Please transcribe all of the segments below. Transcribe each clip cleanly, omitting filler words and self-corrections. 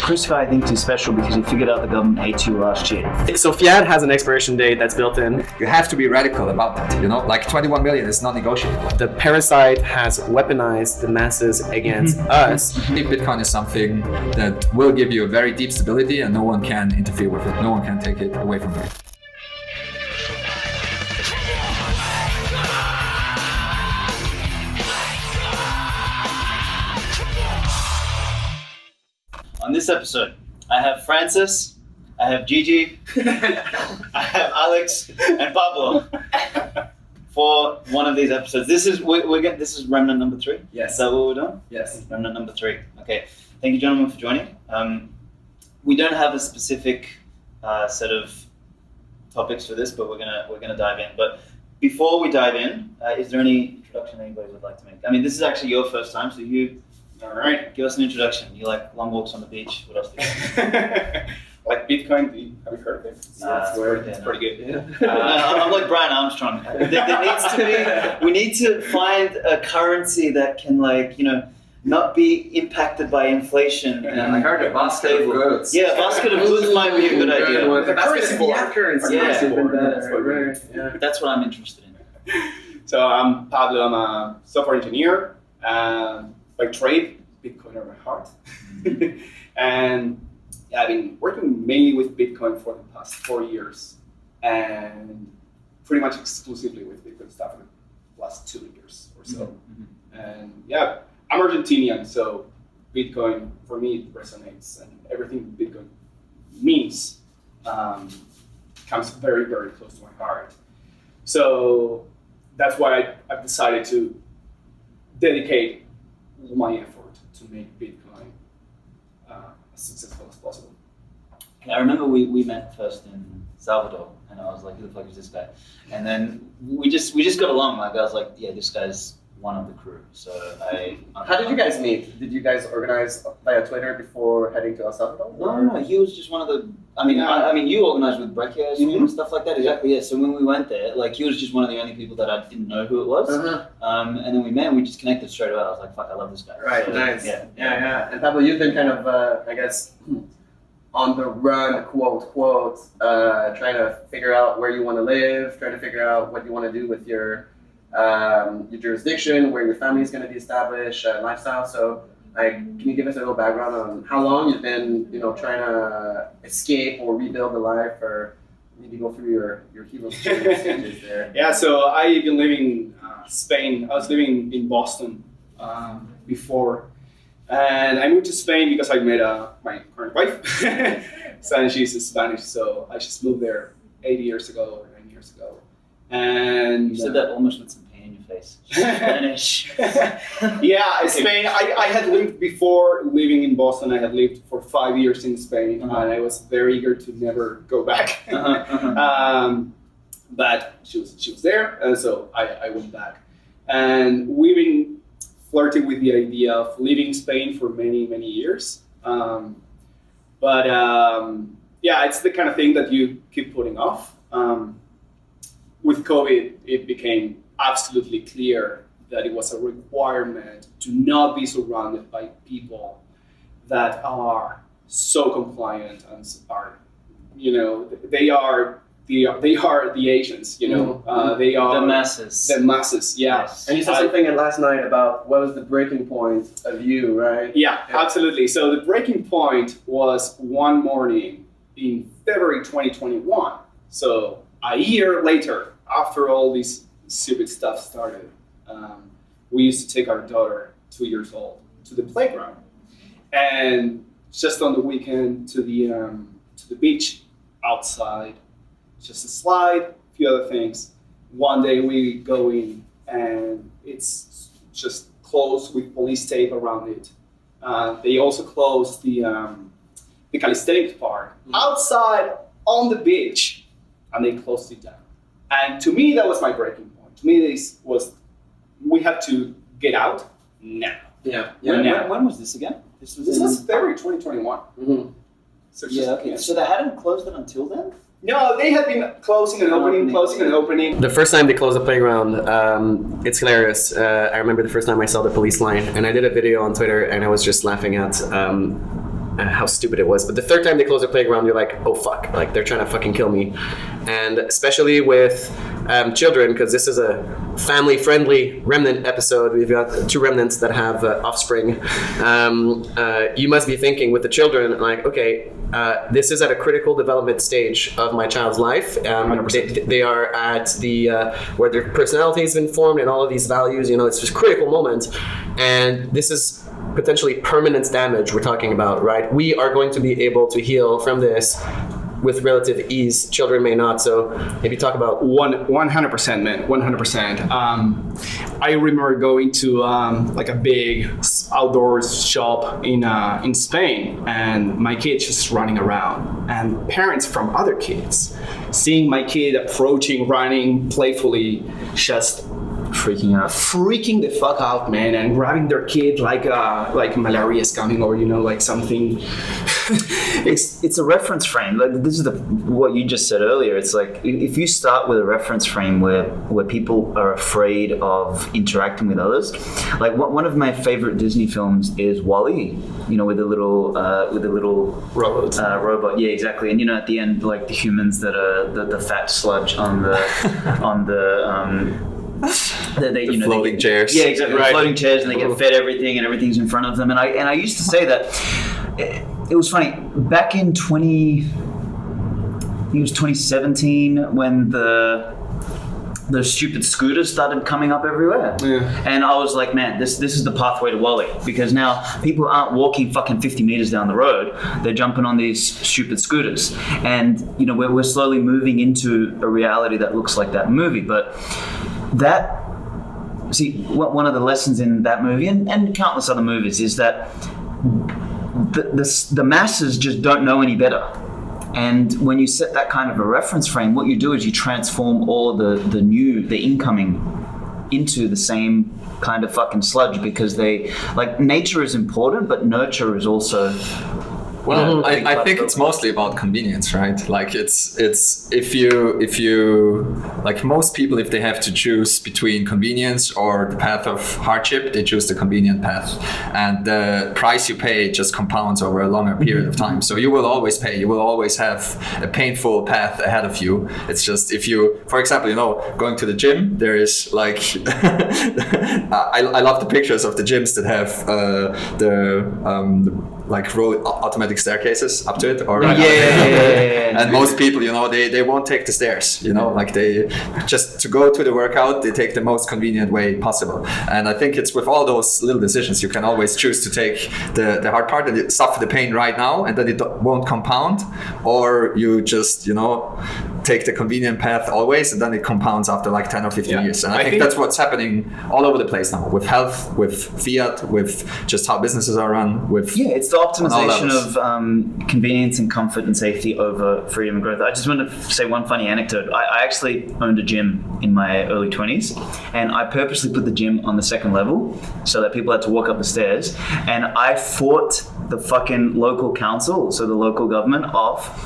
Crucify, I think, too special because you figured out the government hates you last year. So fiat has an expiration date that's built in. You have to be radical about that, you know? Like 21 million is not negotiable. The parasite has weaponized the masses against us. Bitcoin is something that will give you a very deep stability and no one can interfere with it. No one can take it away from you. On this episode, I have Francis, I have Gigi, I have Alex, and Pablo for one of these episodes. This is this is Remnant number 3. Yes. Is that what we're doing? Yes. Remnant number 3. Okay. Thank you, gentlemen, for joining. We don't have a specific set of topics for this, but we're gonna dive in. But before we dive in, is there any introduction anybody would like to make? I mean, this is actually your first time, so you. All right. Give us an introduction. You like long walks on the beach? What else do you Like Bitcoin, have you heard of it? It's pretty good. Yeah. I'm like Brian Armstrong. There needs to be. We need to find a currency that can, like, not be impacted by inflation. And I heard a basket of goods. Yeah, a basket of goods might be a good idea. The currency, fiat currency. Yeah. That's what I'm interested in. So I'm Pablo. I'm a software engineer by trade, Bitcoiner by heart, and yeah, I've been working mainly with Bitcoin for the past 4 years, and pretty much exclusively with Bitcoin stuff in the last 2 years or so. Mm-hmm. And yeah, I'm Argentinian, so Bitcoin for me it resonates, and everything Bitcoin means comes very, very close to my heart. So that's why I've decided to dedicate all my effort to make Bitcoin as successful as possible. I remember we met first in Salvador, and I was like, "Who the fuck is this guy?" And then we just got along. Like, I was like, "Yeah, this guy's one of the crew." So How did you guys meet? Did you guys organize via Twitter before heading to El Salvador? No. He was just one of the. I mean, you organized with Breccia and stuff like that. Exactly. Yeah. So when we went there, like, he was just one of the only people that I didn't know who it was. And then we met, and we just connected straight away. I was like, "Fuck, I love this guy." Right. So, Nice. Yeah. And Pablo, you've been kind of, I guess, on the run, quote, trying to figure out where you want to live, trying to figure out what you want to do with your jurisdiction, where your family is going to be established, lifestyle. So, can you give us a little background on how long you've been, trying to escape or rebuild a life, or maybe go through your hero's journey stages there? Yeah, so I've been living in Spain. I was living in Boston before, and I moved to Spain because I met my current wife, and she's Spanish, so I just moved there 8 years ago or 9 years ago. And You said that almost with some pain in your face. Spanish. Yeah, Spain. I had lived before living in Boston. I had lived for 5 years in Spain, and I was very eager to never go back. But she was there, and so I went back. And we've been flirting with the idea of leaving Spain for many, many years. But it's the kind of thing that you keep putting off. With COVID, it became absolutely clear that it was a requirement to not be surrounded by people that are so compliant and are, they are the Asians, they are the masses. The masses, yeah. Yes. And you said something last night about what was the breaking point of you, right? Yeah, absolutely. So the breaking point was one morning in February 2021. So a year later, after all this stupid stuff started, we used to take our daughter, 2 years old, to the playground, and just on the weekend to the beach outside, just a slide, a few other things. One day we go in and it's just closed with police tape around it. They also closed the calisthenics part outside on the beach, and they closed it down. And to me, that was my breaking point. To me, this was, we have to get out now. Yeah. When was this again? This was February 2021. Mm-hmm. So Okay. So they hadn't closed it until then? No, they had been closing and opening. The first time they closed the playground, it's hilarious. I remember the first time I saw the police line, and I did a video on Twitter, and I was just laughing at how stupid it was. But the third time they close the playground, you're like, oh fuck, like they're trying to fucking kill me. And especially with children, because this is a family-friendly Remnant episode. We've got 2 Remnants that have offspring. You must be thinking with the children, like, okay, this is at a critical development stage of my child's life. They are at the where their personality has been formed and all of these values. It's just a critical moment, and this is potentially permanent damage we're talking about, right? We are going to be able to heal from this with relative ease. Children may not. So maybe talk about 100%, man, 100%. I remember going to like a big outdoors shop in Spain, and my kid just running around, and parents from other kids seeing my kid approaching, running playfully, just freaking the fuck out, man, and grabbing their kid like malaria is coming, or like something. It's a reference frame. Like, this is what you just said earlier. It's like if you start with a reference frame where people are afraid of interacting with others. Like one of my favorite Disney films is WALL-E. With the little robot. Yeah, exactly. And at the end, like the humans that are the fat sludge on the floating chairs. Yeah, exactly. Right. Floating chairs, and they get fed everything, and everything's in front of them. And I used to say that it was funny back in 2017 when those stupid scooters started coming up everywhere. Yeah. And I was like, man, this is the pathway to WALL-E, because now people aren't walking fucking 50 meters down the road. They're jumping on these stupid scooters. And, we're slowly moving into a reality that looks like that movie. But one of the lessons in that movie and countless other movies is that the masses just don't know any better. And when you set that kind of a reference frame, what you do is you transform all the incoming into the same kind of fucking sludge, because nature is important, but nurture is also. Well, I think it's mostly about convenience, right? Like it's if you like most people, if they have to choose between convenience or the path of hardship, they choose the convenient path, and the price you pay just compounds over a longer period of time. So you will always pay. You will always have a painful path ahead of you. It's just if you, for example, going to the gym, there is like I love the pictures of the gyms that have like road automatic staircases up to it, or and most people, they won't take the stairs, like they just to go to the workout, they take the most convenient way possible. And I think it's with all those little decisions, you can always choose to take the hard part and suffer the pain right now, and then it won't compound, or you just take the convenient path always, and then it compounds after like 10 or 15 years. And I think that's what's happening all over the place now, with health, with fiat, with just how businesses are run, with it's the optimization of convenience and comfort and safety over freedom and growth. I just want to say one funny anecdote. I actually owned a gym in my early 20s, and I purposely put the gym on the second level so that people had to walk up the stairs, and I fought the fucking local council, so the local government, off.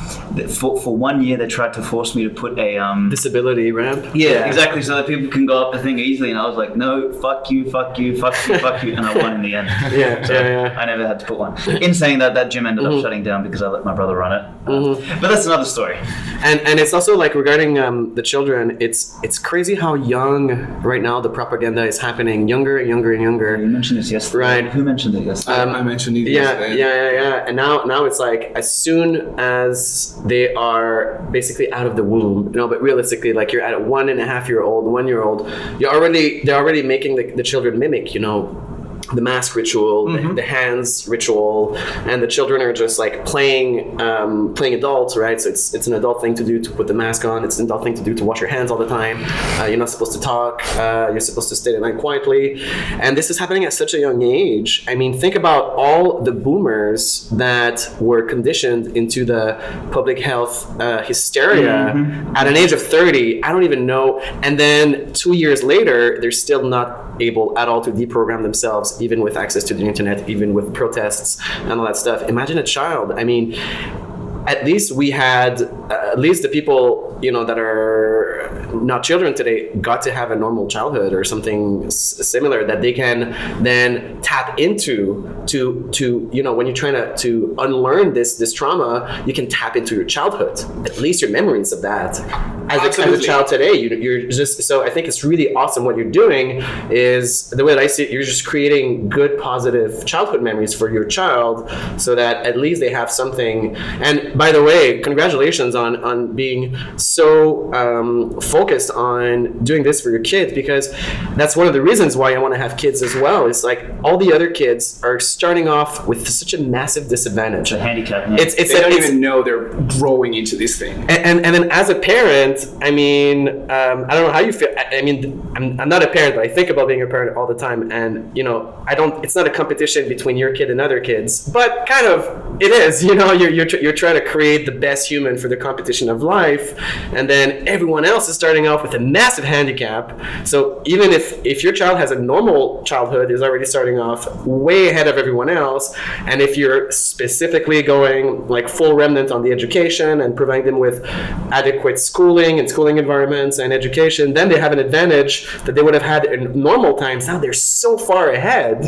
For 1 year they tried to force me to put a disability ramp. Yeah, exactly, so that people can go up the thing easily, and I was like, no, fuck you, and I won in the end. I never had to put one. In saying that gym ended up shutting down because I let my brother run it. But that's another story. And it's also like regarding the children, it's crazy how young right now the propaganda is happening, younger and younger and younger. You mentioned this yesterday. Right. Who mentioned it yesterday? I mentioned it yesterday. Yeah. And now it's like as soon as they are basically out of the womb, but realistically, like you're at a 1.5-year-old, 1-year-old, they're already making the children mimic, the mask ritual, the hands ritual, and the children are just like playing adults, right? So it's an adult thing to do to put the mask on. It's an adult thing to do to wash your hands all the time. You're not supposed to talk. You're supposed to stay the night quietly. And this is happening at such a young age. I mean, think about all the boomers that were conditioned into the public health hysteria at an age of 30. I don't even know. And then 2 years later, they're still not able at all to deprogram themselves, even with access to the internet, even with protests and all that stuff. Imagine a child. I mean, at least we had, at least the people, that are not children today got to have a normal childhood or something similar that they can then tap into to when you're trying to unlearn this trauma, you can tap into your childhood, at least your memories of that. As a child today, you're just, so I think it's really awesome what you're doing is, the way that I see it, you're just creating good, positive childhood memories for your child so that at least they have something. And by the way, congratulations on being so focused on doing this for your kids, because that's one of the reasons why I want to have kids as well. It's like all the other kids are starting off with such a massive disadvantage. A handicap. Yeah. They don't even know they're growing into this thing. And then as a parent, I mean, I don't know how you feel. I mean, I'm not a parent, but I think about being a parent all the time. And, it's not a competition between your kid and other kids, but kind of it is, you're trying to create the best human for the competition of life. And then everyone else is starting off with a massive handicap. So even if your child has a normal childhood, is already starting off way ahead of everyone else. And if you're specifically going like full remnant on the education and providing them with adequate schooling and schooling environments and education, then they have an advantage that they would have had in normal times. Now they're so far ahead.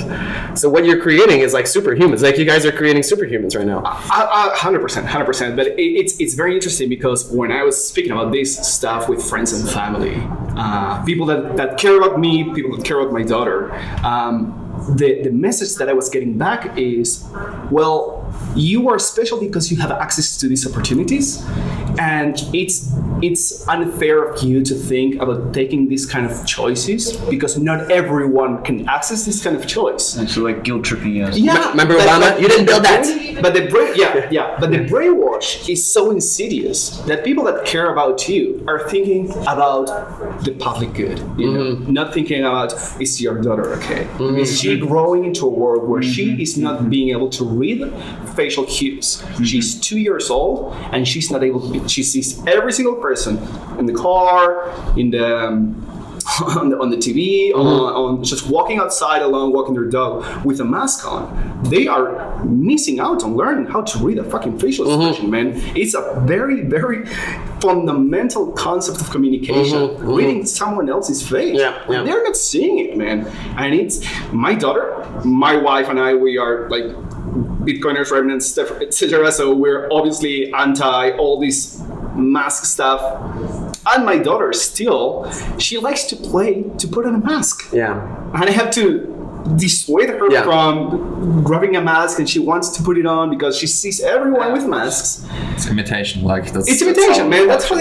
So what you're creating is like superhumans. Like you guys are creating superhumans right now. 100%. But it's very interesting because when I was speaking about this stuff with friends and family, people that care about me, people that care about my daughter, the message that I was getting back is, well, you are special because you have access to these opportunities, and it's unfair of you to think about taking these kind of choices because not everyone can access this kind of choice. And so like guilt tripping us. Yeah, remember Obama? You didn't build that. But the brainwash is so insidious that people that care about you are thinking about the public good, not thinking about, is your daughter okay? Is she growing into a world where she is not being able to read facial cues? She's 2 years old and she's not able to. She sees every single person in the car, in the on the TV, on just walking outside alone, walking their dog with a mask on. They are missing out on learning how to read a fucking facial expression, man. It's a very, very fundamental concept of communication. Reading someone else's face. They're not seeing it, man. And it's my daughter, my wife, and I. We are like Bitcoiners, Remnants, etc. So we're obviously anti all this mask stuff. And my daughter still, she likes to put on a mask. Yeah. And I have to dissuade her from grabbing a mask, and she wants to put it on because she sees everyone with masks. It's imitation, it's imitation, man. That's how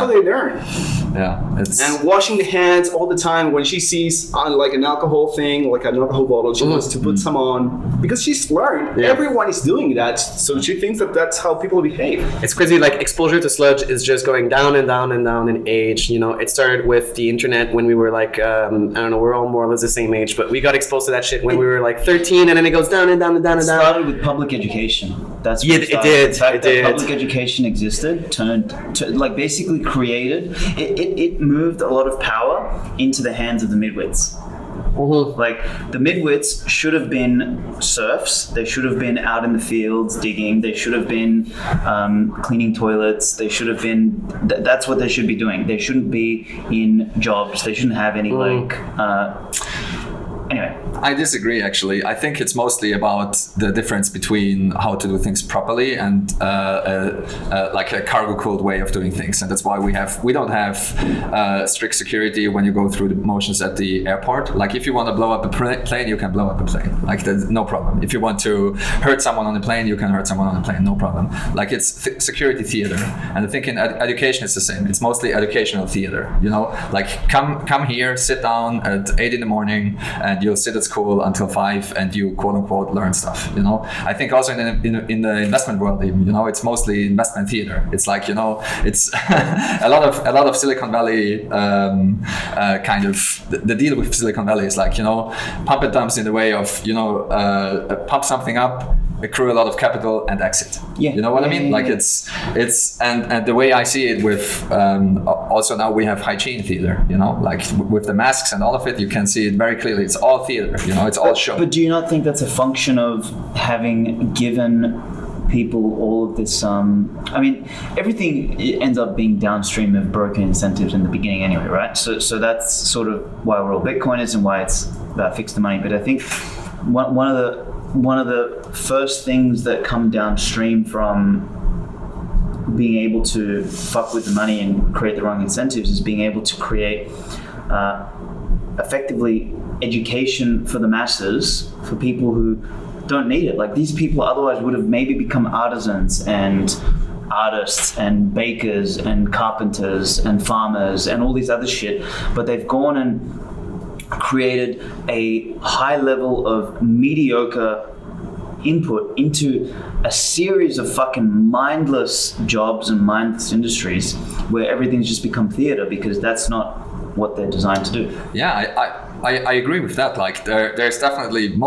they learn. Yeah. And washing the hands all the time. When she sees like an alcohol thing, like an alcohol bottle, she wants to put some on because she's learned. Everyone is doing that, so she thinks that that's how people behave. It's crazy. Like exposure to sludge is just going down and down and down in age. It started with the internet when we were like, I don't know, we're all more or less the same age, but we got exposed to that shit when we were like 13, and then it goes down and down and down and down. It started with public education. That's what it did. The fact that public education existed basically created it moved a lot of power into the hands of the midwits. Like the midwits should have been serfs. They should have been out in the fields digging. They should have been cleaning toilets. They should have been. That's what they should be doing. They shouldn't be in jobs. They shouldn't have any Anyway. I disagree, actually. I think it's mostly about the difference between how to do things properly and like a cargo-cooled way of doing things. And that's why we don't have strict security when you go through the motions at the airport. Like if you want to blow up a plane, you can blow up a plane. Like there's no problem. If you want to hurt someone on the plane, you can hurt someone on the plane, no problem. Like it's security theater. And I think in education it's the same. It's mostly educational theater, like come here, sit down at 8 in the morning, and you'll sit at school until 5 and you quote unquote learn stuff. I think also in the investment world, it's mostly investment theater. It's like it's a lot of Silicon Valley kind of the deal with Silicon Valley is like pump and dumps in the way of pump something up, accrue a lot of capital and exit. You know what I mean? Like it's and the way I see it with also now we have hygiene theater. Like with the masks and all of it, you can see it very clearly. It's all theater. It's all show. But do you not think that's a function of having given people all of this. I mean, everything ends up being downstream of broken incentives in the beginning anyway, right? So that's sort of why we're all Bitcoiners and why it's about fix the money. But I think one of the first things that come downstream from being able to fuck with the money and create the wrong incentives is being able to create effectively education for the masses, for people who don't need it. Like, these people otherwise would have maybe become artisans and artists and bakers and carpenters and farmers and all these other shit, but they've gone and created a high level of mediocre input into a series of fucking mindless jobs and mindless industries where everything's just become theater, because that's not what they're designed to do. Yeah, I agree with that. Like, there's definitely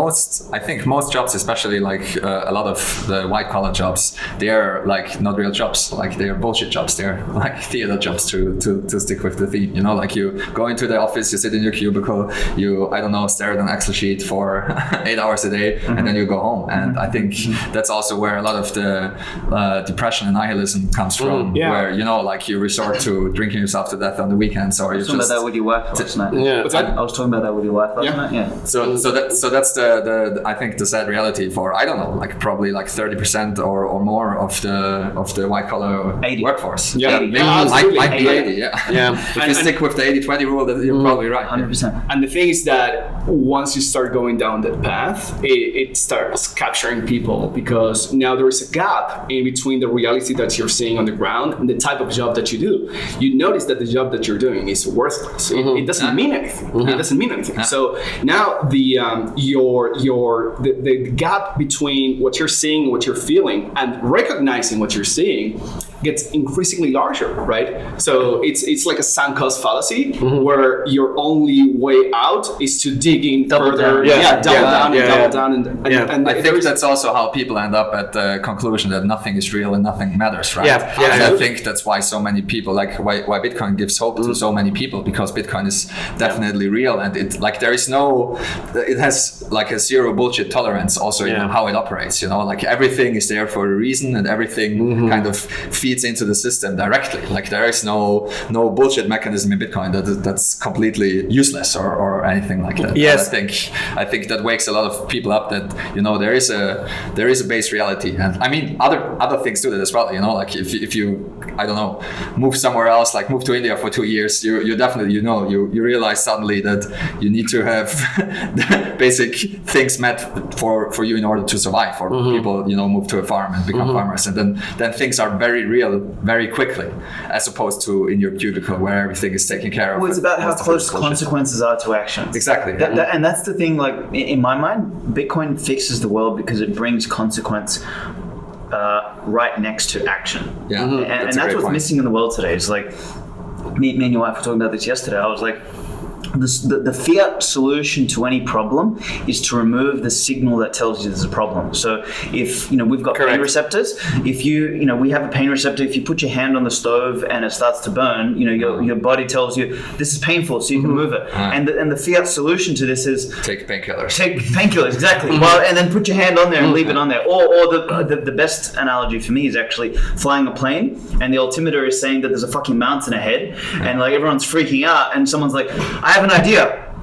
I think most jobs, especially like a lot of the white collar jobs, they're like not real jobs. Like, they're bullshit jobs. They're like theater jobs, to stick with the theme. You know, like, you go into the office, you sit in your cubicle, you, I don't know, stare at an Excel sheet for 8 hours a day, and then you go home. And I think that's also where a lot of the depression and nihilism comes from, where, you know, like, you resort to drinking yourself to death on the weekends, or you just... I was talking about that with your wife last night. Yeah. I was talking about that with your wife last night. Yeah. So that's the I think the sad reality for, I don't know, like probably like 30% or more of the white collar 80. workforce. Yeah. 80. Might be 80. Yeah. If you stick with the 80-20 rule, that you're probably right. 100%. And the thing is that once you start going down that path, it starts capturing people, because now there is a gap in between the reality that you're seeing on the ground and the type of job that you do. You notice that the job that you're doing is worthless. It doesn't mean anything. It doesn't mean anything. So now the gap between what you're seeing, what you're feeling, and recognizing what you're seeing gets increasingly larger, right? So it's like a sunk cost fallacy, where your only way out is to dig in Double further, down. double down, and I think that's also how people end up at the conclusion that nothing is real and nothing matters, right? And I think that's why so many people, like why Bitcoin gives hope to so many people, because Bitcoin is definitely real, and it has like a zero bullshit tolerance also in how it operates, you know, like everything is there for a reason, and everything kind of feeds into the system directly. Like, there is no bullshit mechanism in Bitcoin that's completely useless or anything like that. Yes. I think that wakes a lot of people up, that, you know, there is a base reality. And I mean, other things do that as well, you know, like if you I don't know, move somewhere else, like move to India for 2 years, you definitely, you realize suddenly that you need to have basic things met for you in order to survive. Or people, move to a farm and become farmers, and then things are very real very quickly, as opposed to in your cubicle where everything is taken care of. Well, it's about how close consequences are to actions. Exactly. And that's the thing, like, in my mind, Bitcoin fixes the world because it brings consequence right next to action. Yeah, and that's what's missing in the world today. It's like, me and your wife were talking about this yesterday. I was like, the fiat solution to any problem is to remove the signal that tells you there's a problem. So if we've got pain receptors, if we have a pain receptor, if you put your hand on the stove and it starts to burn, your body tells you this is painful, so you can move it. And the fiat solution to this is take painkillers. Take painkillers, exactly. Well, and then put your hand on there and leave it on there. Or the best analogy for me is actually flying a plane, and the altimeter is saying that there's a fucking mountain ahead, and like everyone's freaking out, and someone's like, I have an idea.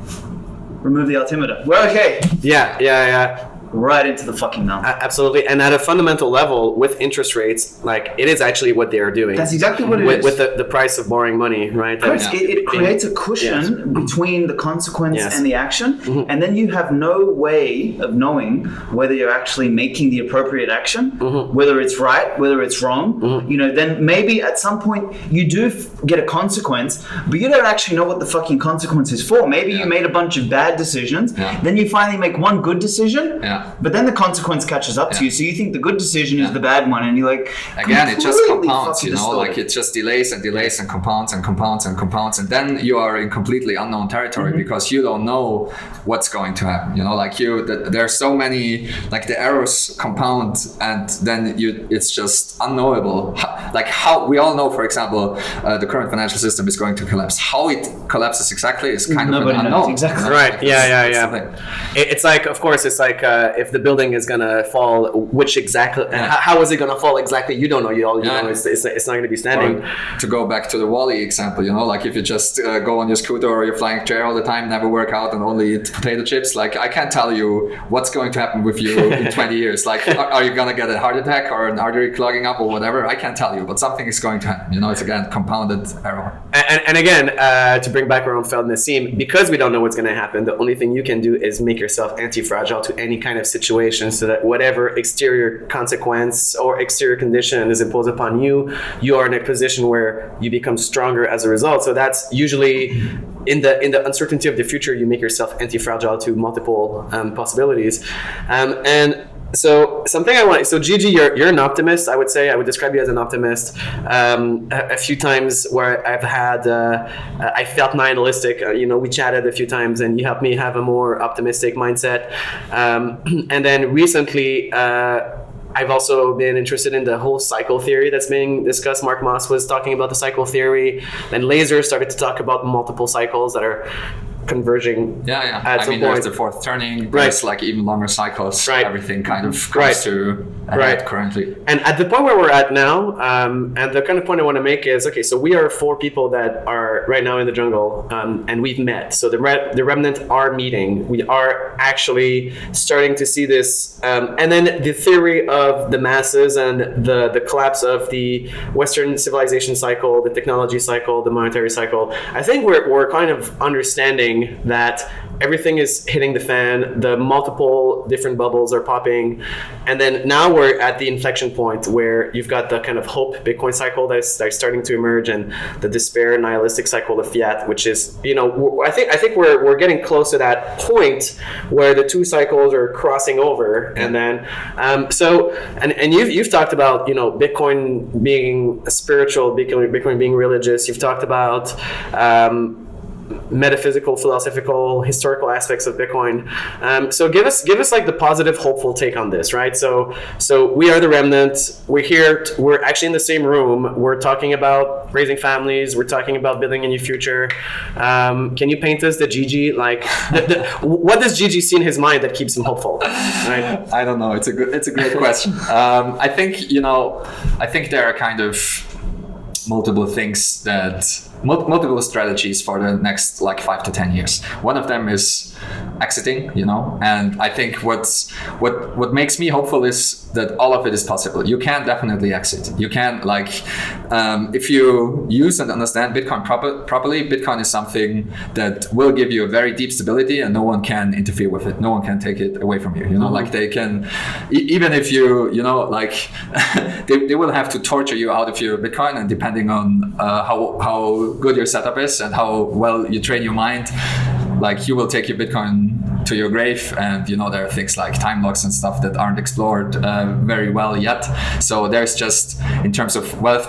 Remove the altimeter. We're okay. Yeah. Right into the fucking mountain. Absolutely. And at a fundamental level, with interest rates, like, it is actually what they are doing. That's exactly what it is. With the price of borrowing money, right? It creates a cushion between the consequence and the action, and then you have no way of knowing whether you're actually making the appropriate action, whether it's right, whether it's wrong. Then maybe at some point you do get a consequence, but you don't actually know what the fucking consequence is for. Maybe you made a bunch of bad decisions, then you finally make one good decision. But then the consequence catches up to you, so you think the good decision is the bad one, and you're like, again, it just compounds, like it just delays and delays and compounds and compounds and compounds, and then you are in completely unknown territory because you don't know what's going to happen. There's so many, like, the errors compound, and then it's just unknowable. How we all know, for example, the current financial system is going to collapse. How it collapses exactly is kind of an unknown. Exactly. Right. Yeah. It's like, of course, it's like if the building is gonna fall, which exactly, how is it gonna fall exactly? You don't know. You know it's not gonna be standing. Or to go back to the Wall-E example, you know, like if you just go on your scooter or your flying chair all the time, never work out and only eat potato chips, like I can't tell you what's going to happen with you in 20 years. Like, are you gonna get a heart attack or an artery clogging up or whatever? I can't tell you, but something is going to happen. You know, it's again compounded error. And again, to bring back our own Feld Nassim, because we don't know what's going to happen, the only thing you can do is make yourself anti-fragile to any kind of situation, so that whatever exterior consequence or exterior condition is imposed upon you, you are in a position where you become stronger as a result. So that's usually in the uncertainty of the future, you make yourself anti-fragile to multiple possibilities. And so something I want. So Gigi, you're an optimist. I would say I would describe you as an optimist. A few times where I've had, I felt nihilistic. We chatted a few times, and you helped me have a more optimistic mindset. And then recently, I've also been interested in the whole cycle theory that's being discussed. Mark Moss was talking about the cycle theory. Then Laser started to talk about multiple cycles that are converging. I mean, there's the fourth turning. There's like even longer cycles. Everything kind of comes to a head currently. And at the point where we're at now, and the kind of point I want to make is, okay, so we are 4 people that are right now in the jungle, and we've met. So the Remnant are meeting. We are actually starting to see this, and then the theory of the masses and the collapse of the Western civilization cycle, the technology cycle, the monetary cycle. I think we're kind of understanding that everything is hitting the fan, the multiple different bubbles are popping, and then now we're at the inflection point where you've got the kind of hope Bitcoin cycle that's starting to emerge, and the despair nihilistic cycle of fiat, which is, I think we're getting close to that point where the two cycles are crossing over, and then and you've talked about Bitcoin being spiritual, Bitcoin being religious. You've talked about metaphysical, philosophical, historical aspects of Bitcoin. So give us like the positive, hopeful take on this, right? So we are the Remnant. We're here. We're actually in the same room. We're talking about raising families. We're talking about building a new future. Can you paint us the Gigi? Like, what does Gigi see in his mind that keeps him hopeful? Right? I don't know. It's a great question. I think there are kind of multiple things multiple strategies for the next like 5 to 10 years. One of them is exiting, and I think what makes me hopeful is that all of it is possible. You can definitely exit. You can, if you use and understand Bitcoin properly, Bitcoin is something that will give you a very deep stability, and no one can interfere with it. No one can take it away from you. Like they can, even if you, they will have to torture you out of your Bitcoin, and depending on how good your setup is and how well you train your mind, like you will take your Bitcoin to your grave. And there are things like time locks and stuff that aren't explored very well yet. So there's just, in terms of wealth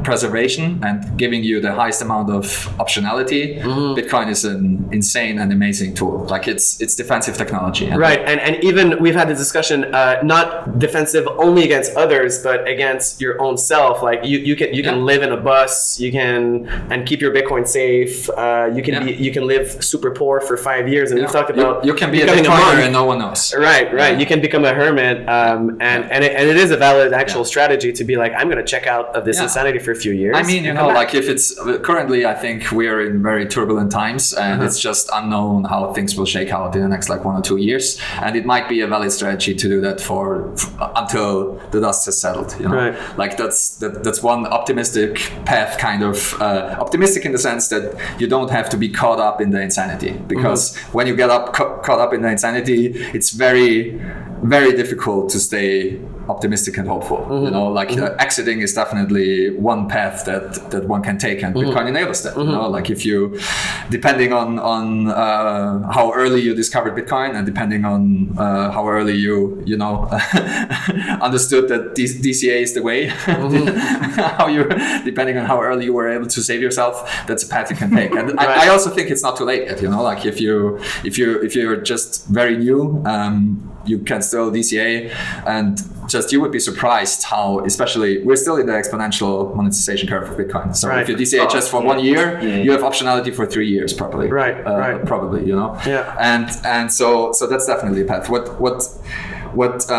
preservation and giving you the highest amount of optionality, Bitcoin is an insane and amazing tool. Like it's defensive technology. Right, and even we've had this discussion, not defensive only against others, but against your own self. Like you can live in a bus, you can and keep your Bitcoin safe. You can live super poor for 5 years, and we've talked about you can be a Bitcoiner and no one knows. Right. You can become a hermit, and it is a valid actual strategy to be like, I'm going to check out of this insanity for a few years. I mean, like if it's currently, I think we're in very turbulent times, and it's just unknown how things will shake out in the next 1 or 2 years, and it might be a valid strategy to do that for until the dust has settled. Right. Like that's one optimistic path, kind of optimistic in the sense that you don't have to be caught up in the insanity, because when you get caught up in the insanity, it's very, very difficult to stay optimistic and hopeful. Exiting is definitely one path that one can take, and Bitcoin enables that. Like if you, depending on how early you discovered Bitcoin, and depending on how early you understood that DCA is the way, depending on how early you were able to save yourself, that's a path you can take. And I also think it's not too late yet. Like if you're just very new, you can still DCA, and just you would be surprised how, especially we're still in the exponential monetization curve of Bitcoin. So if you DCA just for 1 year, you have optionality for 3 years probably. Right. Probably, you know. Yeah. And so that's definitely a path. What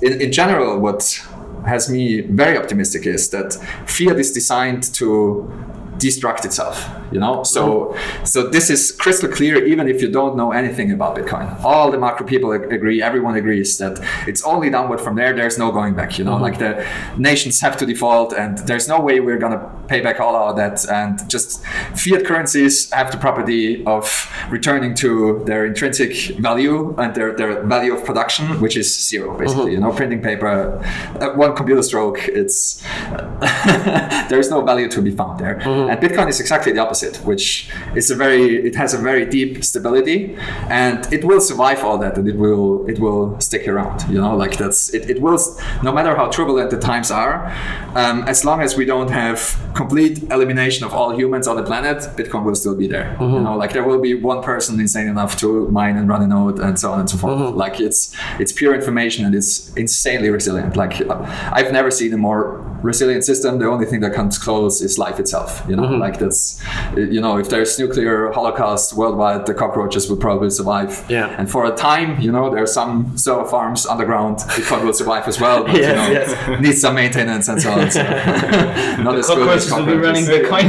in general, what has me very optimistic is that fiat is designed to destruct itself, you know. So this is crystal clear, even if you don't know anything about Bitcoin. All the macro people agree, everyone agrees that it's only downward from there. There's no going back, you know. Like the nations have to default, and there's no way we're gonna pay back all our debt. And just fiat currencies have the property of returning to their intrinsic value and their value of production, which is zero, basically. You know, printing paper, one computer stroke, it's there's no value to be found there. And Bitcoin is exactly the opposite, which is it has a very deep stability, and it will survive all that, and it will stick around. You know, like it will, no matter how turbulent the times are, as long as we don't have complete elimination of all humans on the planet, Bitcoin will still be there. You know, like there will be one person insane enough to mine and run a node and so on and so forth. Like it's pure information, and it's insanely resilient. Like I've never seen a more resilient system. The only thing that comes close is life itself. You know, like that's, you know, if there's nuclear holocaust worldwide, the cockroaches will probably survive. Yeah. And for a time, you know, there are some server farms underground. Bitcoin will survive as well, but you know, needs some maintenance and so on. So not the as good as cockroaches will be running Bitcoin.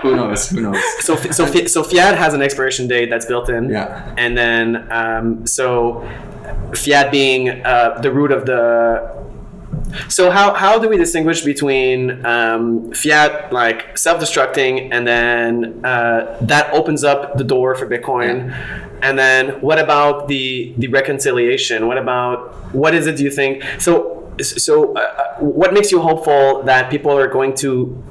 Who knows? So fiat has an expiration date that's built in. Yeah. And then so fiat being the root of the. So how do we distinguish between fiat like self-destructing, and then that opens up the door for Bitcoin? And then what about the reconciliation? What is it, do you think? So what makes you hopeful that people are going to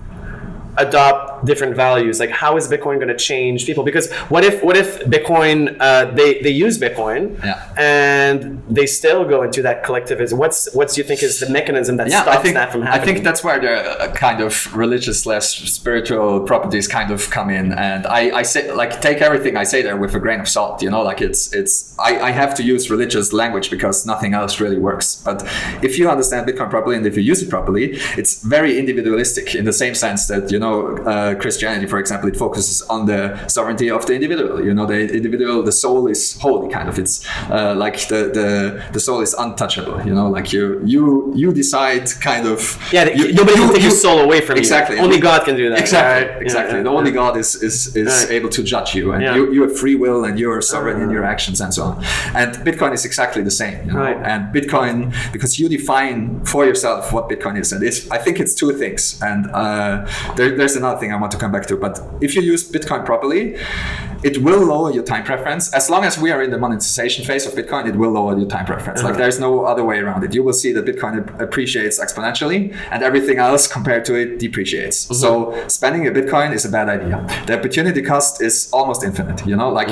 adopt different values? Like, how is Bitcoin going to change people? Because what if Bitcoin they use Bitcoin and they still go into that collectivism? What do you think is the mechanism that stops that from happening? I think that's where the kind of religious / spiritual properties kind of come in, and I say, like, take everything I say there with a grain of salt. You know, like I have to use religious language because nothing else really works. But if you understand Bitcoin properly and if you use it properly, it's very individualistic in the same sense that, you know, Christianity, for example, it focuses on the sovereignty of the individual. You know, the individual, the soul is holy, kind of. It's like the soul is untouchable. You know, like you decide, kind of. Yeah, nobody can take your soul away from you. Exactly. Only God can do that. Exactly. Right? Exactly. The only God is able to judge you, and you have free will, and you're sovereign in your actions, and so on. And Bitcoin is exactly the same. You know? And Bitcoin, because you define for yourself what Bitcoin is, and I think it's two things. And there's another thing I want to come back to, but if you use Bitcoin properly, it will lower your time preference. As long as we are in the monetization phase of Bitcoin, it will lower your time preference. Like, there's no other way around it. You will see that Bitcoin appreciates exponentially, and everything else compared to it depreciates. So spending a Bitcoin is a bad idea. The opportunity cost is almost infinite. You know, like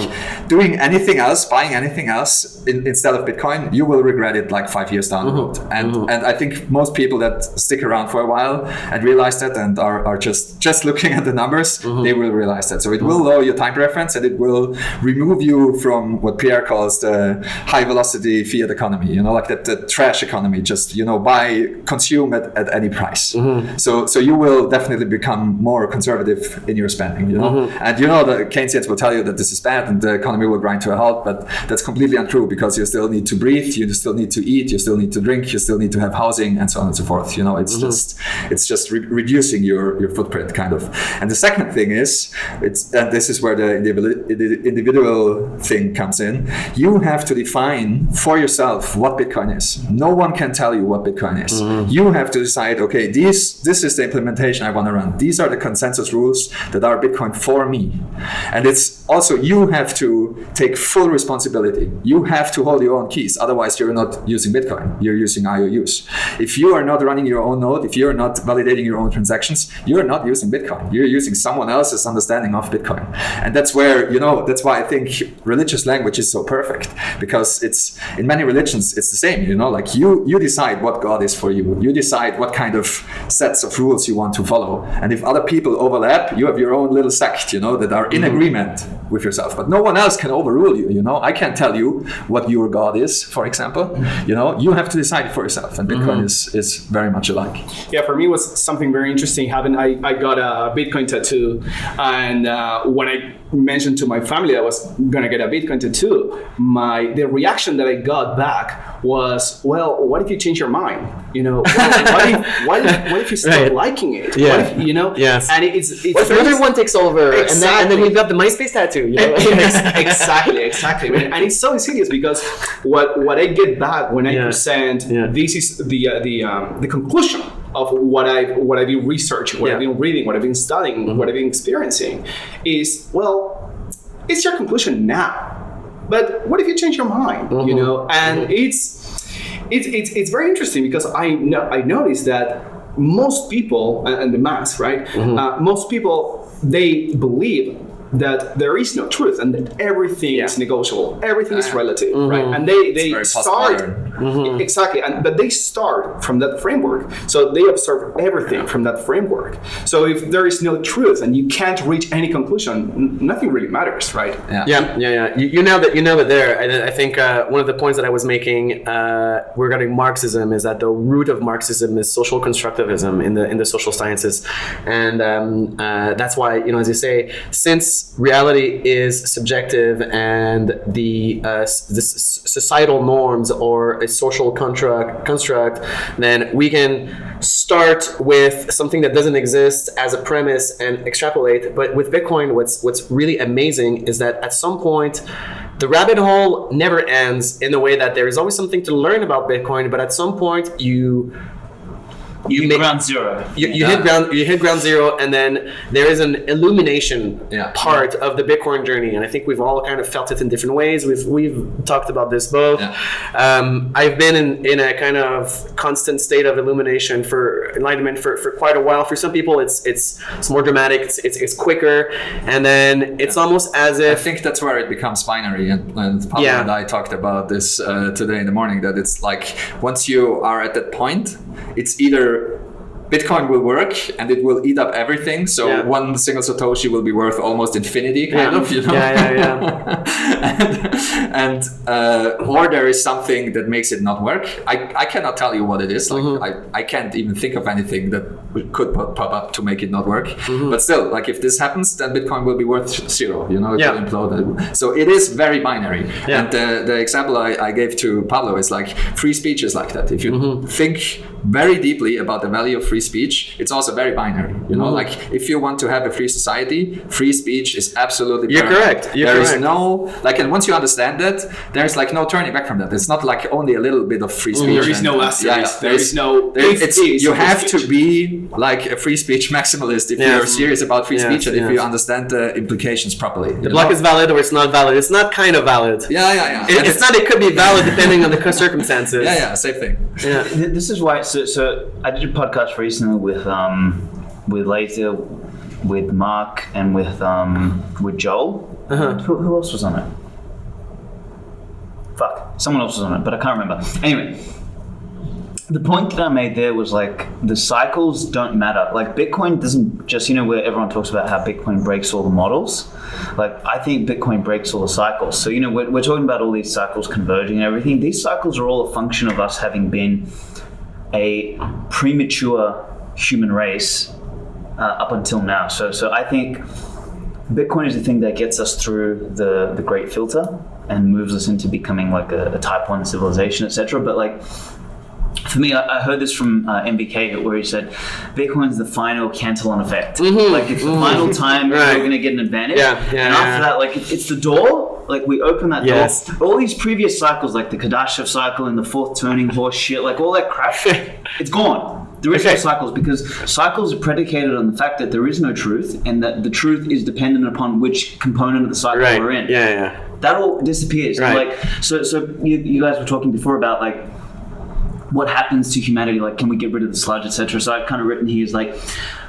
doing anything else, buying anything else instead of Bitcoin, you will regret it like 5 years down the road. And I think most people that stick around for a while and realize that and are just looking at the numbers, they will realize that. So it will lower your time preference, and it will remove you from what Pierre calls the high velocity fiat economy, you know, like the trash economy, just, you know, buy, consume at any price. So you will definitely become more conservative in your spending, you know. And you know, the Keynesians will tell you that this is bad and the economy will grind to a halt, but that's completely untrue, because you still need to breathe, you still need to eat, you still need to drink, you still need to have housing, and so on and so forth. You know, it's just reducing your footprint, kind of. And the second thing is, and this is where the individual thing comes in. You have to define for yourself what Bitcoin is. No one can tell you what Bitcoin is. You have to decide, okay, this is the implementation I want to run. These are the consensus rules that are Bitcoin for me. And it's also, you have to take full responsibility. You have to hold your own keys. Otherwise, you're not using Bitcoin. You're using IOUs. If you are not running your own node, if you're not validating your own transactions, you're not using Bitcoin. You're using someone else's understanding of Bitcoin. And that's where, you know, that's why I think religious language is so perfect, because it's, in many religions, it's the same, you know, like you decide what God is for you. You decide what kind of sets of rules you want to follow. And if other people overlap, you have your own little sect, you know, that are in agreement with yourself, but no one else can overrule you. You know, I can't tell you what your God is, for example. You know, you have to decide it for yourself, and Bitcoin is very much alike. Yeah, for me it was something very interesting. I got a Bitcoin tattoo, and when I mentioned to my family I was gonna get a Bitcoin tattoo, the reaction that I got back was, well, what if you change your mind? You know, what if you start liking it? Yeah. What if, you know? Yes. And it's What if another one takes over, Exactly. and then we've got the MySpace tattoo? You know? exactly. And it's so insidious because what I get back when I present this is the conclusion of what I've been researching, what I've been reading, what I've been studying, what I've been experiencing, is, well, it's your conclusion now, but what if you change your mind? You know, and it's very interesting because I noticed that most people, and the mass, right? Most people, they believe that there is no truth and that everything is negotiable, everything is relative, right? And they start exactly, but they start from that framework, so they observe everything from that framework. So if there is no truth and you can't reach any conclusion, nothing really matters, right? Yeah. You know that there. And I think one of the points that I was making regarding Marxism is that the root of Marxism is social constructivism in the social sciences, and that's why, you know, as you say, since reality is subjective and the societal norms or a social construct, then we can start with something that doesn't exist as a premise and extrapolate. But with Bitcoin, what's really amazing is that at some point the rabbit hole never ends, in the way that there is always something to learn about Bitcoin, but at some point you hit ground zero. You hit ground zero, and then there is an illumination part of the Bitcoin journey, and I think we've all kind of felt it in different ways. We've talked about this both. I've been in a kind of constant state of illumination, for enlightenment for quite a while. For some people, it's more dramatic. It's quicker, and then it's almost as if, I think that's where it becomes binary. And Pablo and I talked about this today in the morning. That it's like, once you are at that point, it's either Bitcoin will work and it will eat up everything. So one single Satoshi will be worth almost infinity, kind of, you know? and or there is something that makes it not work. I cannot tell you what it is. Like I can't even think of anything that could pop up to make it not work. But still, like, if this happens, then Bitcoin will be worth zero. You know, it will implode. So it is very binary. And the example I gave to Pablo is like, free speech is like that. If you think very deeply about the value of free speech, it's also very binary. You know, like, if you want to have a free society, free speech is absolutely You're correct. There is no, like, and once you understand that, there's like no turning back from that. It's not like only a little bit of free speech. There is no asterisk. There is no. You have to be like a free speech maximalist if you're serious about free speech, and if you understand the implications properly. The block is valid or it's not valid. It's not kind of valid. It's not. It could be valid depending on the circumstances. Same thing. This is why. So I did a podcast recently with Laser, with Mark, and with Joel. Who else was on it? Someone else was on it, but I can't remember. Anyway, the point that I made there was, like, the cycles don't matter. Like, Bitcoin doesn't just, you know, where everyone talks about how Bitcoin breaks all the models. Like, I think Bitcoin breaks all the cycles. So, you know, we're talking about all these cycles converging and everything. These cycles are all a function of us having been a premature human race up until now. So I think Bitcoin is the thing that gets us through the great filter and moves us into becoming like a type 1 civilization, etc. But, like, for me, I heard this from MBK, where he said Bitcoin's the final cantillon effect. Like, it's the final time we're going to get an advantage. And after that, like, it's the door. Like, we open that door. All these previous cycles, like the Kardashev cycle and the fourth turning horse shit, like all that crap, it's gone. There is no cycles, because cycles are predicated on the fact that there is no truth, and that the truth is dependent upon which component of the cycle we're in. That all disappears. Like, so you guys were talking before about, like, what happens to humanity, like, can we get rid of the sludge, etc. So I've kind of written here is, like,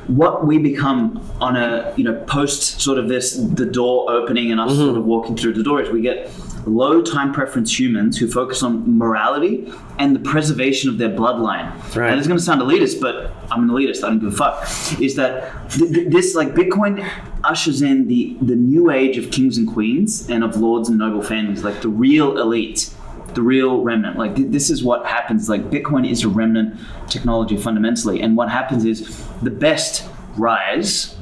what we become on a, you know, post sort of the door opening and us sort of walking through the door, is we get low time preference humans who focus on morality and the preservation of their bloodline. Right. And it's going to sound elitist, but I'm an elitist. I don't give a fuck. Is that this like Bitcoin ushers in the new age of kings and queens and of lords and noble families, like the real elite, the real remnant. Like this is what happens. Like Bitcoin is a remnant technology fundamentally, and what happens is the best rise,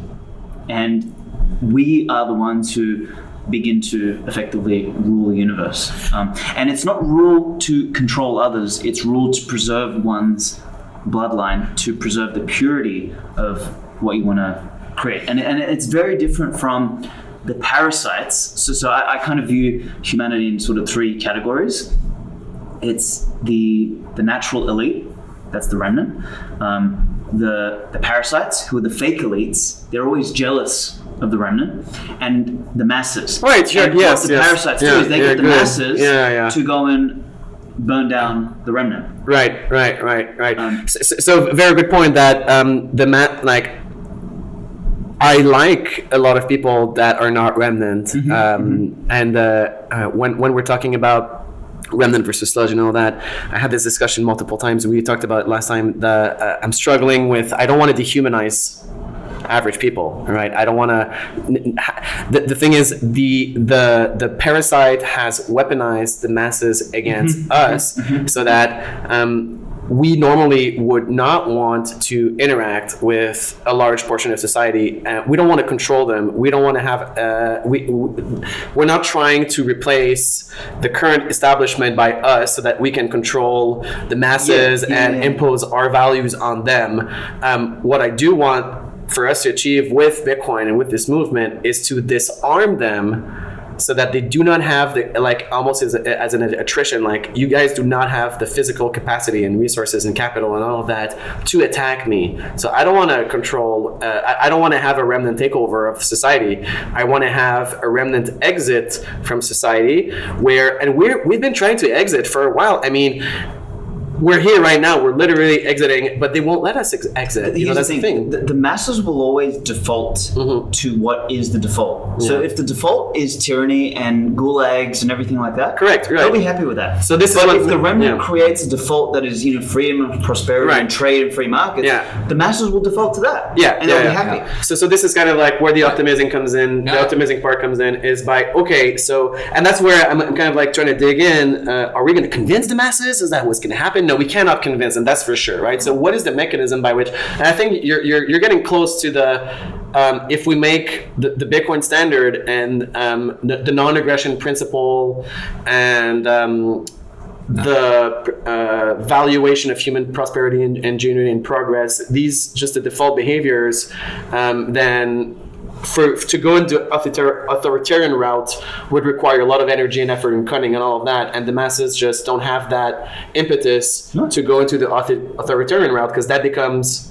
and we are the ones who begin to effectively rule the universe. And it's not rule to control others, it's rule to preserve one's bloodline, to preserve the purity of what you want to create. And it's very different from the parasites. So I kind of view humanity in sort of three categories. It's the natural elite, that's the remnant. The parasites, who are the fake elites, they're always jealous of the remnant, and the masses. Right, sure, and yes, what the yes. parasites do Yeah, is they yeah, get the good. masses Yeah. to go and burn down the remnant. Right. So very good point that I like a lot of people that are not remnant, and when we're talking about remnant versus sludge and all that, I had this discussion multiple times. We talked about it last time. I'm struggling with. I don't want to dehumanize average people, right? I don't want to. The thing is, the parasite has weaponized the masses against us, so that we normally would not want to interact with a large portion of society. We don't want to control them. We don't want to have. We're not trying to replace the current establishment by us, so that we can control the masses and impose our values on them. What I do want for us to achieve with Bitcoin and with this movement is to disarm them, so that they do not have the, like, almost as an attrition, like, you guys do not have the physical capacity and resources and capital and all of that to attack me. So I don't want to control, I don't want to have a remnant takeover of society. I want to have a remnant exit from society we've been trying to exit for a while. I mean, we're here right now, we're literally exiting, but they won't let us exit. You know, that's the thing. The masses will always default to what is the default. So if the default is tyranny and gulags and everything like that, correct, right, they'll be happy with that. So this but is if the remnant creates a default that is, freedom and prosperity and trade and free markets, the masses will default to that. And they'll be happy. So this is kind of like where the optimism comes in. The optimism part comes in is by, and that's where I'm kind of like trying to dig in. Are we going to convince the masses? Is that what's going to happen? No, we cannot convince them, that's for sure, right? So what is the mechanism by which, and I think you're getting close to the, if we make the Bitcoin standard and the non-aggression principle and the valuation of human prosperity and ingenuity and progress, these just the default behaviors, then to go into authoritarian route would require a lot of energy and effort and cunning and all of that, and the masses just don't have that impetus to go into the authoritarian route, because that becomes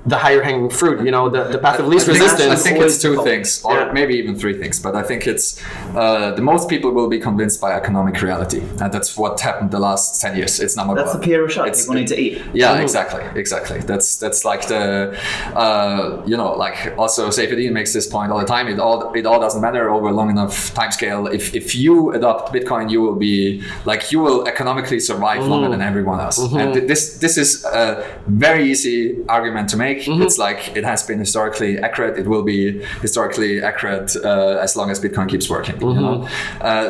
the higher hanging fruit, the path of least resistance. I think it's two things, or maybe even three things, but I think it's the most people will be convinced by economic reality, and that's what happened the last 10 years. It's number one. That's the Pierre Rochard. People need to eat. Yeah, exactly. That's like the, like also Seyfedin makes this point all the time. It all doesn't matter over a long enough time scale. If you adopt Bitcoin, you will be like, you will economically survive longer than everyone else. And this is a very easy argument to make. It's like, it has been historically accurate. It will be historically accurate as long as Bitcoin keeps working.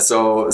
So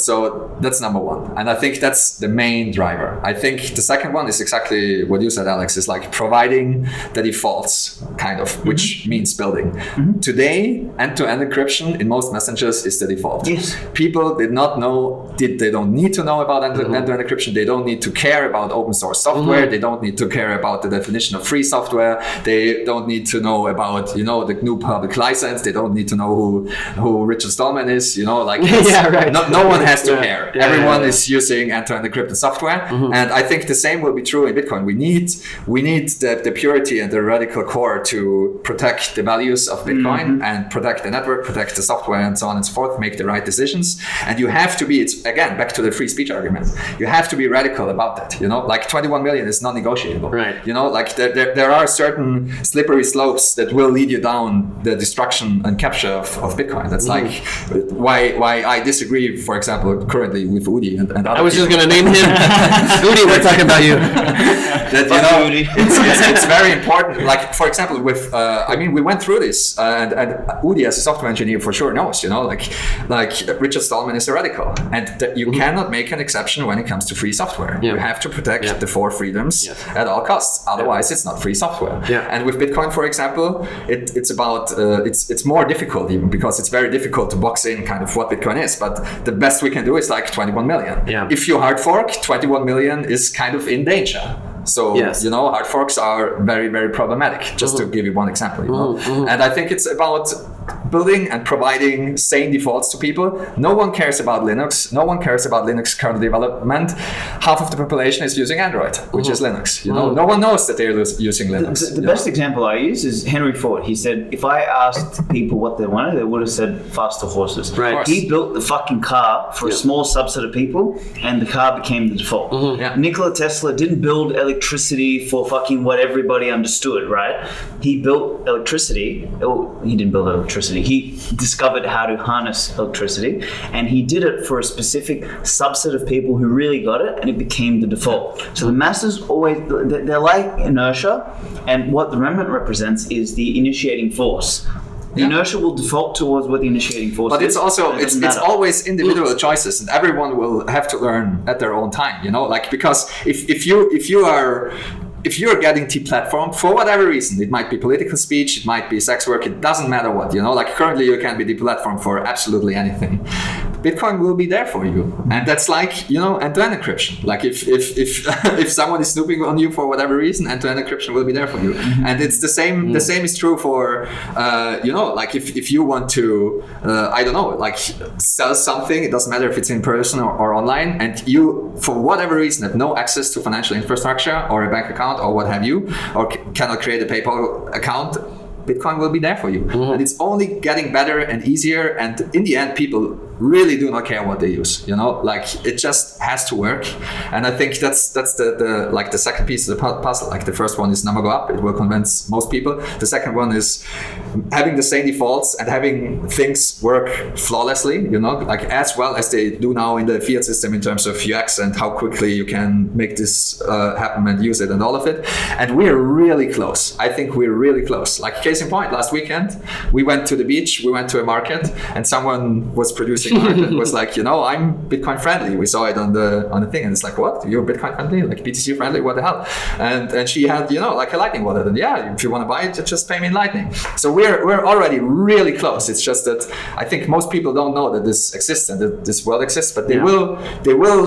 that's number one, and I think that's the main driver. I think the second one is exactly what you said, Alex. Is like providing the defaults, kind of, which means building. Today, end-to-end encryption in most messengers is the default. Yes. People did not know. They don't need to know about end-to-end encryption. They don't need to care about open source software. They don't need to care about the definition of free software. They don't need to know about, the GNU public license. They don't need to know who Richard Stallman is, no one has to care. Everyone is using end-to-end encrypted software. And I think the same will be true in Bitcoin. We need the purity and the radical core to protect the values of Bitcoin and protect the network, protect the software, and so on and so forth, make the right decisions. And you have to be, it's again, back to the free speech argument. You have to be radical about that, like 21 million is non-negotiable. Right. Like there are certain certain slippery slopes that will lead you down the destruction and capture of Bitcoin. That's like why I disagree, for example, currently with Udi and other I was people. just gonna name him. Udi, we're talking about you. That, you know, it's very important. Like, for example, with I mean, we went through this, and Udi, as a software engineer, for sure knows. You know, like Richard Stallman is a radical, and that you cannot make an exception when it comes to free software. You have to protect the 4 freedoms at all costs. Otherwise, it's not free software. And with Bitcoin, for example, it's about it's more difficult even, because it's very difficult to box in kind of what Bitcoin is. But the best we can do is like 21 million. If you hard fork, 21 million is kind of in danger. So, you know, hard forks are very, very problematic, just to give you one example, you know. And I think it's about building and providing sane defaults to people. No one cares about Linux. No one cares about Linux kernel development. Half of the population is using Android, which is Linux. You know, no one knows that they're using Linux. The best example I use is Henry Ford. He said, if I asked people what they wanted, they would have said faster horses. Right. He built the fucking car for a small subset of people, and the car became the default. Nikola Tesla didn't build electricity for fucking what everybody understood, right? He built electricity. Oh, he didn't build electricity. He discovered how to harness electricity, and he did it for a specific subset of people who really got it, and it became the default. So the masses always, they're like inertia, and what the remnant represents is the initiating force. The inertia will default towards what the initiating force is. But it's also, it's always individual choices, and everyone will have to learn at their own time, you know, like, because if you're getting deplatformed for whatever reason, it might be political speech, it might be sex work, it doesn't matter what, you know, like currently you can be deplatformed for absolutely anything. Bitcoin will be there for you, and that's like, you know, end-to-end encryption. Like if someone is snooping on you for whatever reason, end-to-end encryption will be there for you. And it's the same. The same is true for you know, like if you want to I don't know, like sell something, it doesn't matter if it's in person or online, and you for whatever reason have no access to financial infrastructure or a bank account or what have you, or cannot create a PayPal account, Bitcoin will be there for you. And it's only getting better and easier, and in the end people really do not care what they use, you know, like it just has to work. And I think that's the like the second piece of the puzzle. Like the first one is number go up, it will convince most people. The second one is having the same defaults and having things work flawlessly, you know, like as well as they do now in the fiat system in terms of UX and how quickly you can make this happen and use it and all of it. And we're really close. I think we're really close. Like case in point, last weekend we went to the beach, we went to a market, and someone was producing art and was like, you know, I'm Bitcoin friendly. We saw it on the thing, and it's like, what? You're Bitcoin friendly? Like BTC friendly? What the hell? And she had, you know, like a Lightning wallet, and yeah, if you want to buy it, just pay me in Lightning. So we're already really close. It's just that I think most people don't know that this exists and that this world exists, but they will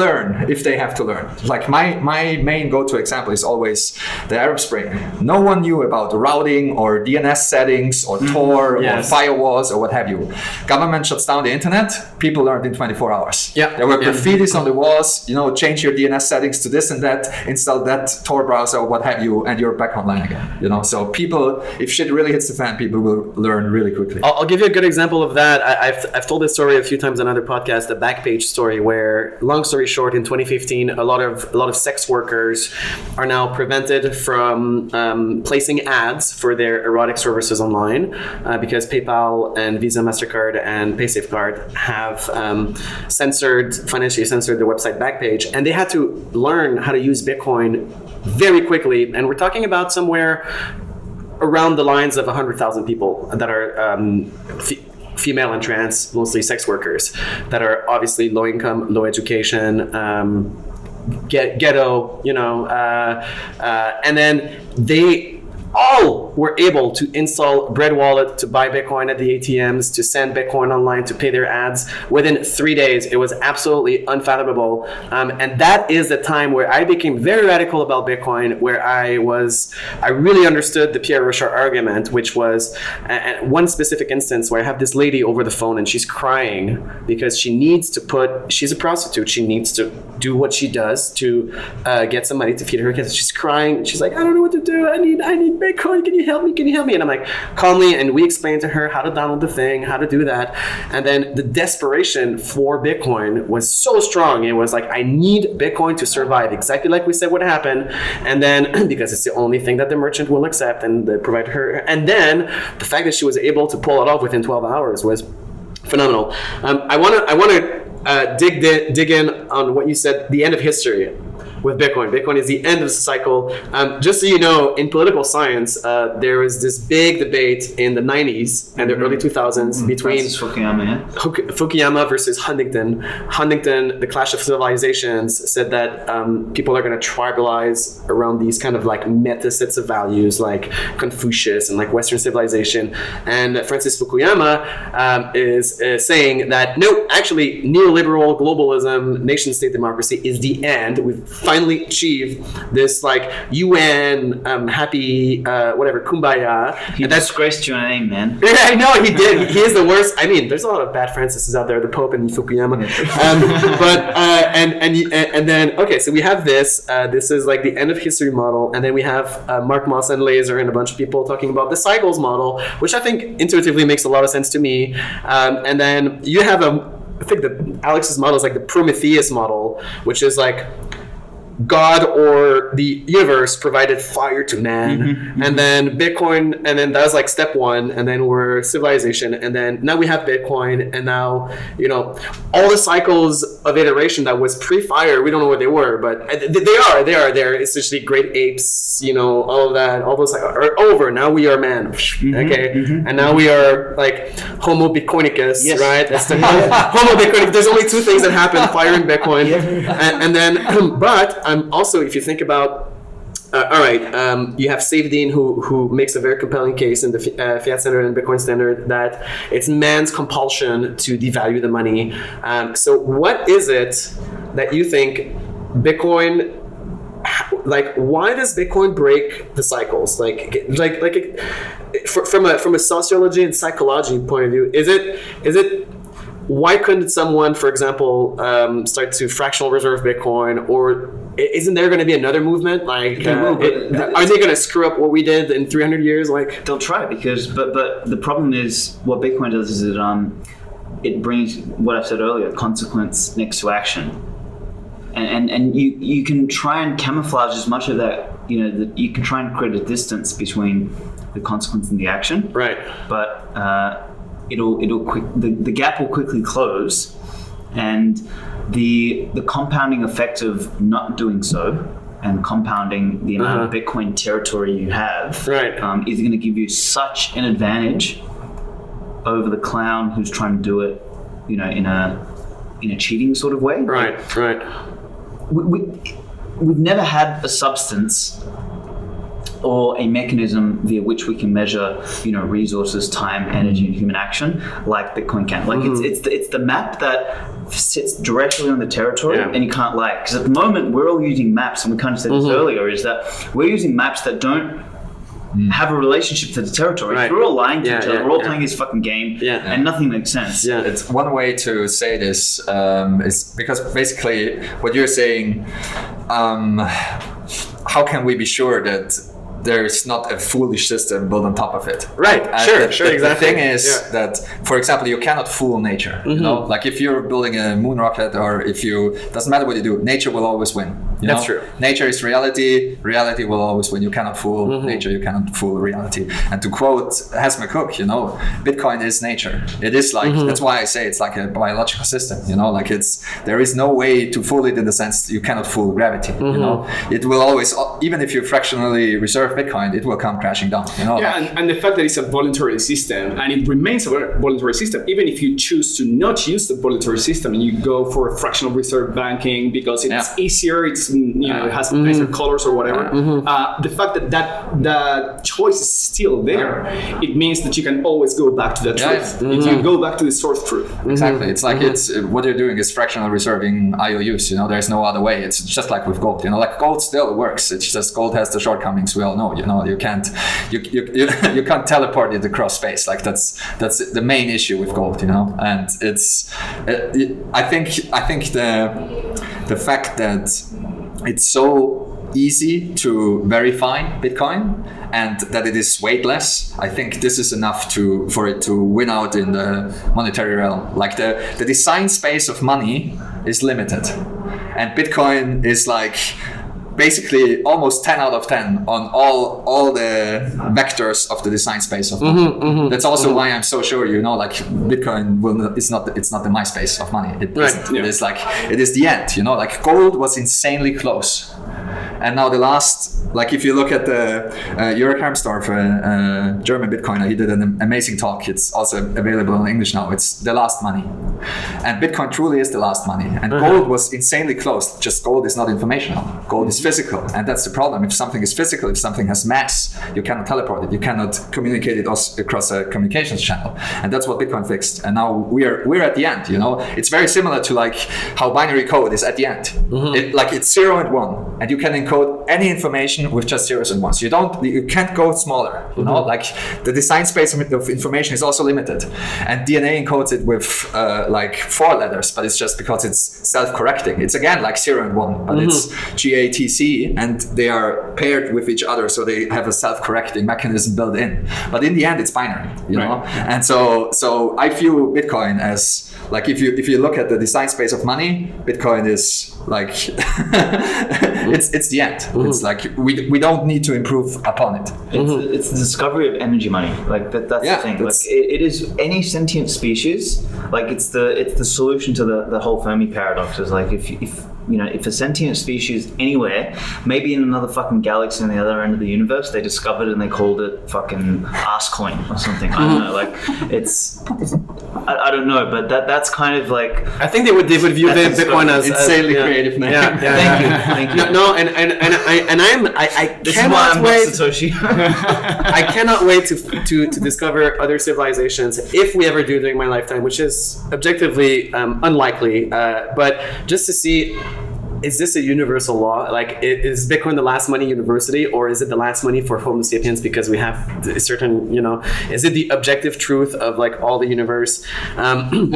learn if they have to learn. Like my main go-to example is always the Arab Spring. No one knew about routing or DNS settings or Tor or firewalls or what have you. Government shuts down the internet. People learned in 24 hours. There were graffitis on the walls, you know, change your DNS settings to this and that, install that Tor browser or what have you, and you're back online again, you know. So people, if shit really hits the fan, people will learn really quickly. I'll give you a good example of that. I've told this story a few times on other podcasts, the Backpage story, where, long story short, in 2015, a lot of sex workers are now prevented from placing ads for their erotic services online because PayPal and Visa, MasterCard, and PaySafeCard have financially censored the website Backpage, and they had to learn how to use Bitcoin very quickly. And we're talking about somewhere around the lines of 100,000 people that are female and trans, mostly sex workers, that are obviously low income, low education, ghetto, you know, and then they all were able to install Bread Wallet, to buy Bitcoin at the ATMs, to send Bitcoin online, to pay their ads within 3 days. It was absolutely unfathomable. And that is the time where I became very radical about Bitcoin, where I really understood the Pierre Rochard argument, which was one specific instance where I have this lady over the phone and she's crying because she's a prostitute. She needs to do what she does to get some money to feed her kids. She's crying. She's like, I don't know what to do. I need Bitcoin, can you help me? Can you help me? And I'm like, calmly, and we explained to her how to download the thing, how to do that. And then the desperation for Bitcoin was so strong. It was like, I need Bitcoin to survive, exactly like we said would happen. And then, because it's the only thing that the merchant will accept and provide her. And then the fact that she was able to pull it off within 12 hours was phenomenal. I want to dig in on what you said, the end of history with Bitcoin. Bitcoin is the end of the cycle. Just so you know, in political science, there was this big debate in the 90s and the early 2000s between Fukuyama versus Huntington. Huntington, the clash of civilizations, said that people are going to tribalize around these kind of like meta sets of values like Confucius and like Western civilization. And Francis Fukuyama is saying that, no, actually, neoliberal globalism, nation-state democracy is the end. We've finally achieved this like UN happy whatever kumbaya. He disgraced your name, man. Yeah, I know he did. He is the worst. I mean, there's a lot of bad Francises out there, the Pope and Fukuyama. And then okay, so we have this. This is like the end of history model, and then we have Mark Moss and Laser and a bunch of people talking about the cycles model, which I think intuitively makes a lot of sense to me. And then you have I think Alex's model is like the Prometheus model, which is like God or the universe provided fire to man, and then Bitcoin, and then that was like step one, and then we're civilization, and then now we have Bitcoin, and now, you know, all the cycles of iteration that was pre-fire, we don't know what they were, but they are there. Essentially, great apes, you know, all of that, all those are over. Now we are man, okay, and now we are like Homo Bitcoinicus, yes. Right? That's the Homo Bitcoinicus. There's only two things that happen: fire and Bitcoin, and then but. Also, if you think about, all right, you have Saifedean who makes a very compelling case in the fiat standard and Bitcoin standard that it's man's compulsion to devalue the money. So what is it that you think Bitcoin, like, why does Bitcoin break the cycles? From a sociology and psychology point of view, is it why couldn't someone, for example, start to fractional reserve Bitcoin, or isn't there going to be another movement? Like, are they going to screw up what we did in 300 years? Like, they'll try because, but the problem is what Bitcoin does is it brings what I've said earlier, consequence next to action, and you can try and camouflage as much of that. You know, that you can try and create a distance between the consequence and the action. Right. But the gap will quickly close, and the compounding effect of not doing so and compounding the amount of Bitcoin territory you have, right, is going to give you such an advantage over the clown who's trying to do it, you know, in a cheating sort of way. Right. We've never had a substance or a mechanism via which we can measure, you know, resources, time, energy, and human action like Bitcoin can. Like it's the map that sits directly on the territory, and you can't lie. Because at the moment we're all using maps, and we kind of said this earlier, is that we're using maps that don't have a relationship to the territory. Right. We're all lying to each other. We're all playing this fucking game, and nothing makes sense. Yeah. It's one way to say this is because basically what you're saying. How can we be sure that there's not a foolish system built on top of it? Right. Sure. Exactly. The thing is that, for example, you cannot fool nature. You know, like if you're building a moon rocket, or doesn't matter what you do, nature will always win. That's true. Nature is reality. Reality will always win. You cannot fool nature. You cannot fool reality. And to quote Hasme Cook, you know, Bitcoin is nature. It is like that's why I say it's like a biological system. You know, like there is no way to fool it in the sense you cannot fool gravity. You know, it will always, even if you fractionally reserve Bitcoin, it will come crashing down. You know, and the fact that it's a voluntary system and it remains a voluntary system, even if you choose to not use the voluntary system and you go for fractional reserve banking because it's easier, it's it has nicer colors or whatever. The fact that choice is still there, it means that you can always go back to the truth. You can go back to the source truth. Exactly. It's like it's what you're doing is fractional reserving IOUs. You know, there's no other way. It's just like with gold. You know, like gold still works. It's just gold has the shortcomings we all know. You know, you can't teleport it across space. Like that's the main issue with gold. You know, and I think the fact that it's so easy to verify Bitcoin and that it is weightless. I think this is enough for it to win out in the monetary realm. Like the design space of money is limited, and Bitcoin is like basically almost 10 out of 10 on all the vectors of the design space of money. That's also why I'm so sure, like Bitcoin it's not the MySpace of money. It isn't. It is like, it is the end, like gold was insanely close. And now the last, like if you look at the Jörg Harmstorff, German Bitcoiner, he did an amazing talk. It's also available in English now. It's the last money. And Bitcoin truly is the last money. And gold was insanely close. Just gold is not informational. Gold is physical. And that's the problem. If something is physical, if something has mass, you cannot teleport it. You cannot communicate it across a communications channel. And that's what Bitcoin fixed. And now we're at the end, It's very similar to like how binary code is at the end. It's 0 and 1. And you can encode any information with just zeros and ones. You can't go smaller, like the design space of information is also limited. And DNA encodes it with like 4 letters, but it's just because it's self-correcting. It's again like 0 and 1, but it's GATC, and they are paired with each other, so they have a self-correcting mechanism built in. But in the end, it's binary, know. And so I view Bitcoin as like if you look at the design space of money, Bitcoin is like it's the end. It's like we don't need to improve upon it. It's the discovery of energy money. Like that's the thing. Like it is any sentient species. Like it's the solution to the whole Fermi paradox. Is like if a sentient species anywhere, maybe in another fucking galaxy on the other end of the universe, they discovered and they called it fucking ass coin or something. I don't know. Like it's I don't know, but that's kind of like I think they would view the Bitcoin as insanely creative name. Thank you. No, I this cannot wait. Satoshi. I cannot wait to discover other civilizations if we ever do during my lifetime, which is objectively unlikely. But just to see, is this a universal law? Like, is Bitcoin the last money university, or is it the last money for Homo sapiens because we have a certain, is it the objective truth of like all the universe? I mean,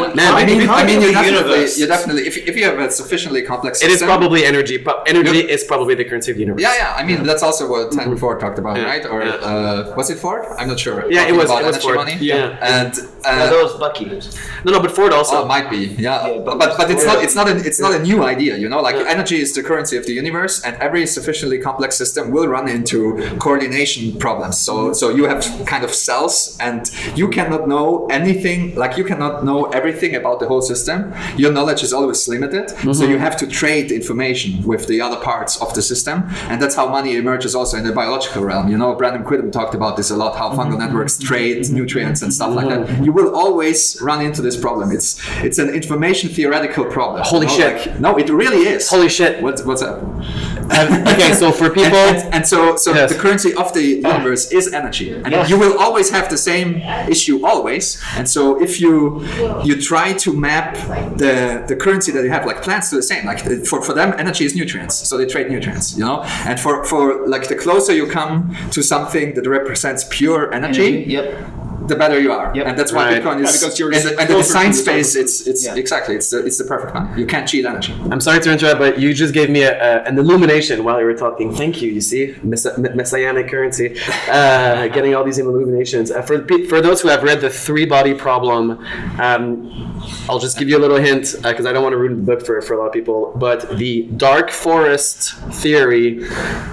you definitely, if you have a sufficiently complex system, it is probably energy. Energy is probably the currency of the universe. Yeah. I mean, that's also what Henry Ford talked about, right? Or was it Ford? I'm not sure. Yeah, it was Ford. Money. Yeah, and that was Bucky. No, but Ford also might be. Yeah, but it's not a new idea, Like energy is the currency of the universe, and every sufficiently complex system will run into coordination problems. So you have kind of cells, and you cannot know anything, like you cannot know everything about the whole system. Your knowledge is always limited, so you have to trade information with the other parts of the system, and that's how money emerges also in the biological realm. Brandon Quittem talked about this a lot, how fungal networks trade nutrients and stuff like that. You will always run into this problem. It's an information theoretical problem. Holy shit. No, it really is. Holy shit. What's up? Okay, so for people, and so yes. The currency of the universe is energy, and you will always have the same issue always. And so if you try to map the currency that you have, like plants do the same. Like for them, energy is nutrients, so they trade nutrients. And for like the closer you come to something that represents pure energy. The better you are, and that's why Bitcoin is. Because you're and the design space, it's exactly it's the perfect one. You can't cheat energy. I'm sorry to interrupt, but you just gave me an illumination while you were talking. Thank you. You see, messianic currency, getting all these illuminations. For those who have read the 3-body problem, I'll just give you a little hint because I don't want to ruin the book for a lot of people. But the dark forest theory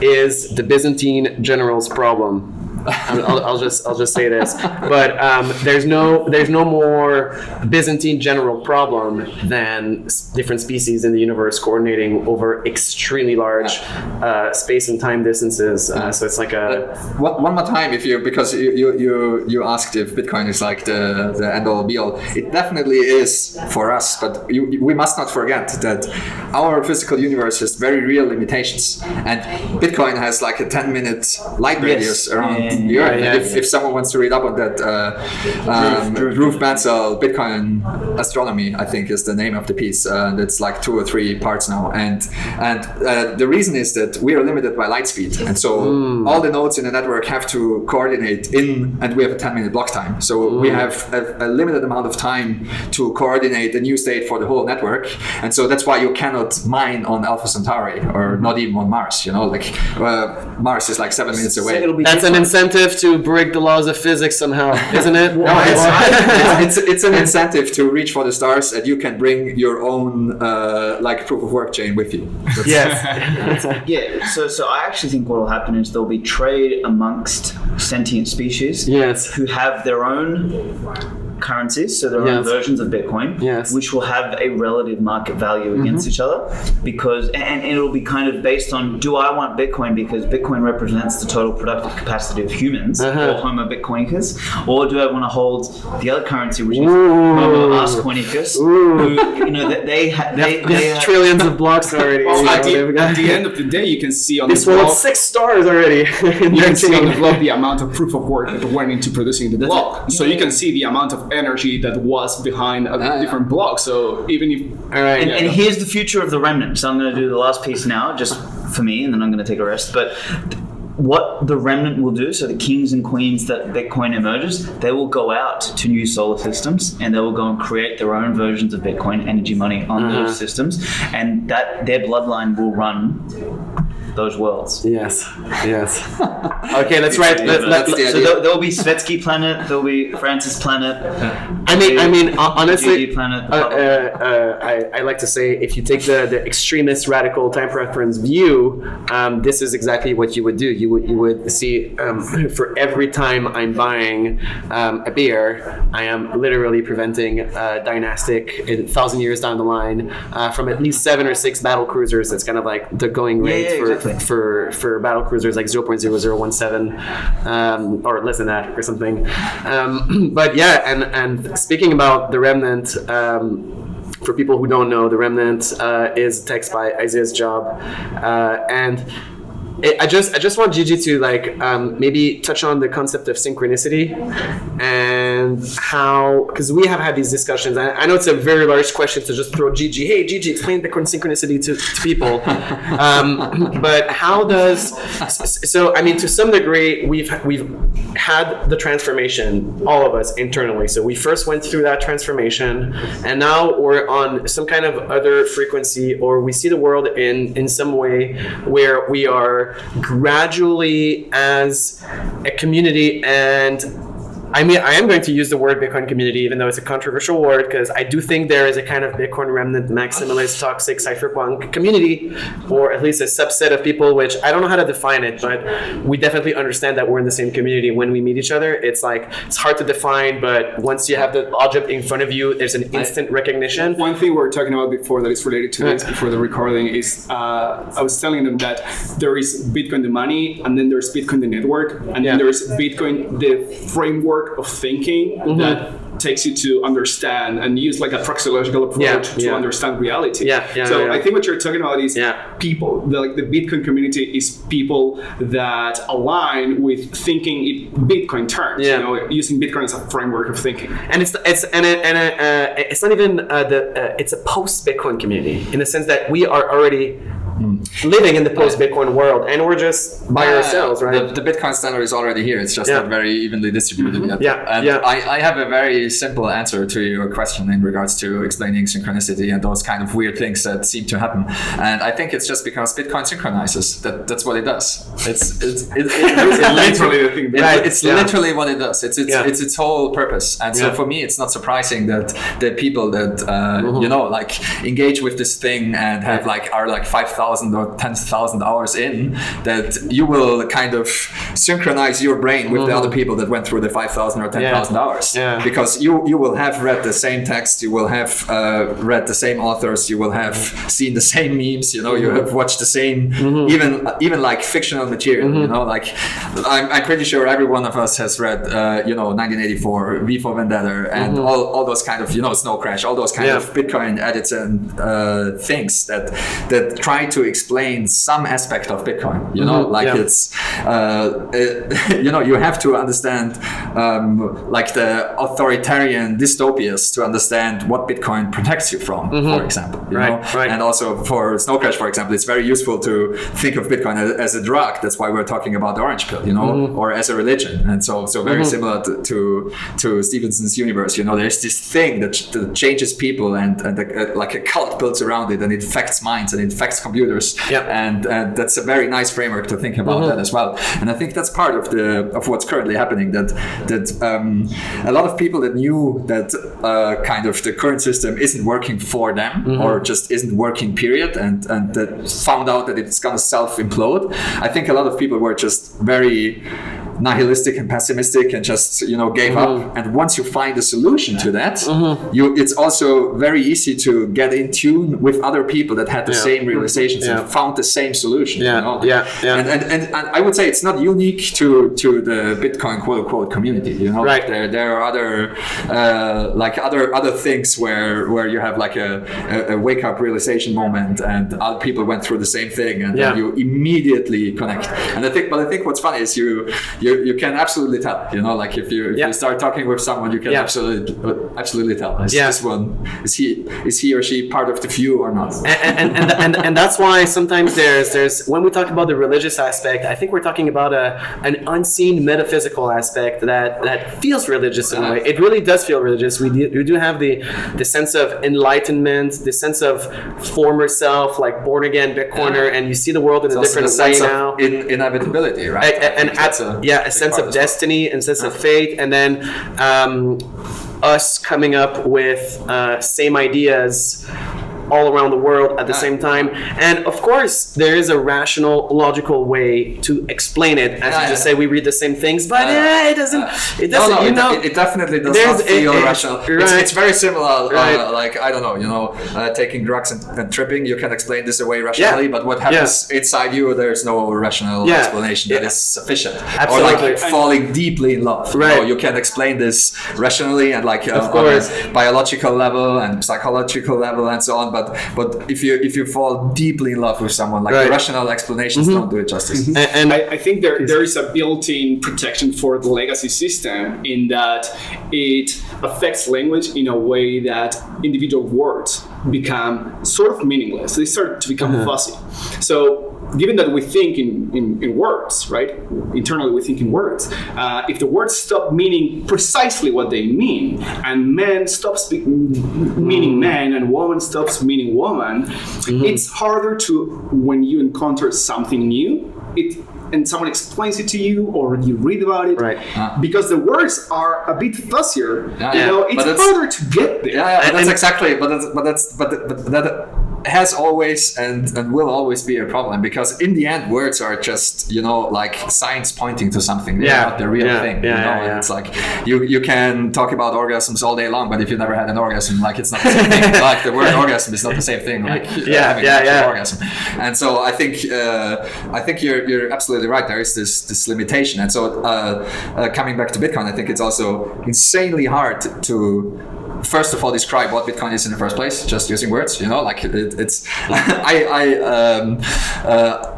is the Byzantine general's problem. I'll just say this, but there's no more Byzantine general problem than different species in the universe coordinating over extremely large space and time distances. So it's like one more time, because you asked if Bitcoin is like the end all be all. It definitely is for us, but we must not forget that our physical universe has very real limitations, and Bitcoin has like a 10-minute light radius around of the earth. If someone wants to read up on that, Ruth Mansell, Bitcoin Astronomy, I think is the name of the piece. That's like 2 or 3 parts now. And the reason is that we are limited by light speed. And so all the nodes in the network have to coordinate and we have a 10-minute block time. So we have a limited amount of time to coordinate a new state for the whole network. And so that's why you cannot mine on Alpha Centauri or not even on Mars, Mars is like 7 minutes away. That's an incentive to break the laws of physics somehow, isn't it? No, it's an incentive to reach for the stars, and you can bring your own proof of work chain with you. Yeah. So I actually think what will happen is there'll be trade amongst sentient species who have their own currencies, so their own versions of Bitcoin, which will have a relative market value against each other, because and it'll be kind of based on, do I want Bitcoin because Bitcoin represents the total productive capacity of humans or Homo Bitcoinicus, or do I want to hold the other currency, which is Homo Ascoinicus, who they have trillions of blocks already. Well, at the end of the day, you can see on this the block, 6 stars already. You can see on the block the amount of proof of work that went into producing the block. So you can see the amount of energy that was behind a different block. So even if and here's the future of the remnant. So I'm going to do the last piece now, just for me, and then I'm going to take a rest. But what the remnant will do, so the kings and queens that Bitcoin emerges, they will go out to new solar systems and they will go and create their own versions of Bitcoin energy money on those systems, and that their bloodline will run those worlds. Yes. Okay, that's right. So there'll be Svetski planet, there'll be Francis planet. I mean, honestly, Gigi planet. I like to say, if you take the extremist radical time preference view, this is exactly what you would do. You would see, for every time I'm buying a beer, I am literally preventing a dynastic 1,000 years down the line from at least 7 or 6 battle cruisers. That's kind of like the going rate for battle cruisers, like 0.0017 or less than that or something. But yeah, and speaking about the Remnant, for people who don't know, the Remnant is text by Isaiah's Job, and I just want Gigi to maybe touch on the concept of synchronicity and how, because we have had these discussions. I know it's a very large question to just throw Gigi. Hey, Gigi, explain the synchronicity to people. But how does to some degree we've had the transformation, all of us internally. So we first went through that transformation, and now we're on some kind of other frequency, or we see the world in some way where we are gradually as a community. And I mean, I am going to use the word Bitcoin community, even though it's a controversial word, because I do think there is a kind of Bitcoin remnant, maximalist, toxic, cypherpunk community, or at least a subset of people, which I don't know how to define it, but we definitely understand that we're in the same community when we meet each other. It's hard to define, but once you have the object in front of you, there's an instant recognition. One thing we were talking about before that is related to this, before the recording, is I was telling them that there is Bitcoin the money, and then there's Bitcoin the network, and then there's Bitcoin the framework of thinking that takes you to understand and use like a praxeological approach to understand reality. I think what you're talking about is people. The Bitcoin community is people that align with thinking in Bitcoin terms. Using Bitcoin as a framework of thinking. And it's not even it's a post-Bitcoin community in the sense that we are already living in the post-Bitcoin world, and we're just by ourselves, right? The Bitcoin standard is already here. It's just not very evenly distributed yet. I have a very simple answer to your question in regards to explaining synchronicity and those kind of weird things that seem to happen. And I think it's just because Bitcoin synchronizes. That's what it does. It's literally the thing. It's literally what it does. It's its whole purpose. And so for me, it's not surprising that the people that engage with this thing and have are 5,000 or 10,000 hours in, that you will kind of synchronize your brain with the other people that went through the 5,000 or 10,000 hours. Because you will have read the same text, you will have read the same authors, you will have seen the same memes, you have watched the same, even like fictional material, I'm pretty sure every one of us has read 1984, V for Vendetta, and all those kind of Snow Crash, all those kind of Bitcoin edits and things that try to explain some aspect of Bitcoin. You know, like it's you know, you have to understand like the authoritarian dystopias to understand what Bitcoin protects you from, for example. You know? And also for Snow Crash, for example, it's very useful to think of Bitcoin as a drug. That's why we're talking about the orange pill, you know, or as a religion. And so very similar to Stevenson's universe. You know, there's this thing that changes people, and like a cult builds around it, and it infects minds and infects computers. And that's a very nice framework to think about that as well. And I think that's part of what's currently happening. That a lot of people that knew that kind of the current system isn't working for them, or just isn't working, period, and that found out that it's gonna self-implode. I think a lot of people were just very nihilistic and pessimistic and just, you know, gave up. And once you find a solution to that, it's also very easy to get in tune with other people that had the same realizations and found the same solution. You know? And I would say it's not unique to the Bitcoin quote unquote community. You know, there are other like other things where you have like a wake up realization moment, and other people went through the same thing, and then you immediately connect. And I think what's funny is you can absolutely tell. You know, like if you start talking with someone, you can absolutely tell. Is this one, is he or she part of the few or not? And that's why sometimes there's when we talk about the religious aspect, I think we're talking about an unseen metaphysical aspect that feels religious in a way. It really does feel religious. We do have the sense of enlightenment, the sense of former self, like born again Bitcoiner, and you see the world in a different way now. Inevitability, right? A sense of destiny and sense of fate, and then us coming up with same ideas all around the world at the same time. And of course, there is a rational, logical way to explain it. As you just say, we read the same things, but it doesn't. It doesn't. You know, it definitely does not feel rational. It's very similar. Like I don't know. You know, taking drugs and tripping, you can explain this away rationally, but what happens inside you, there's no rational explanation that is sufficient. Absolutely. Or like falling deeply in love. You know, you can explain this rationally and like on a biological level and psychological level and so on. But if you fall deeply in love with someone, like the rational explanations don't do it justice. And I think there is a built-in protection for the legacy system in that it affects language in a way that individual words become sort of meaningless. They start to become fuzzy. So given that we think in words, right? Internally we think in words. If the words stop meaning precisely what they mean, and man stops meaning man, and woman stops meaning woman, it's harder to, when you encounter something new, and someone explains it to you, or you read about it, because the words are a bit fuzzier. You know, it's harder to get there. That's exactly. But that has always and will always be a problem, because in the end, words are just, you know, like signs pointing to something. They're not the real thing. You know, and it's like you can talk about orgasms all day long, but if you never had an orgasm, like it's not the same thing. Like the word orgasm is not the same thing. Like having an orgasm. And so I think you're absolutely right. There is this limitation. And so coming back to Bitcoin, I think it's also insanely hard to first of all describe what Bitcoin is in the first place, just using words. You know, like it's.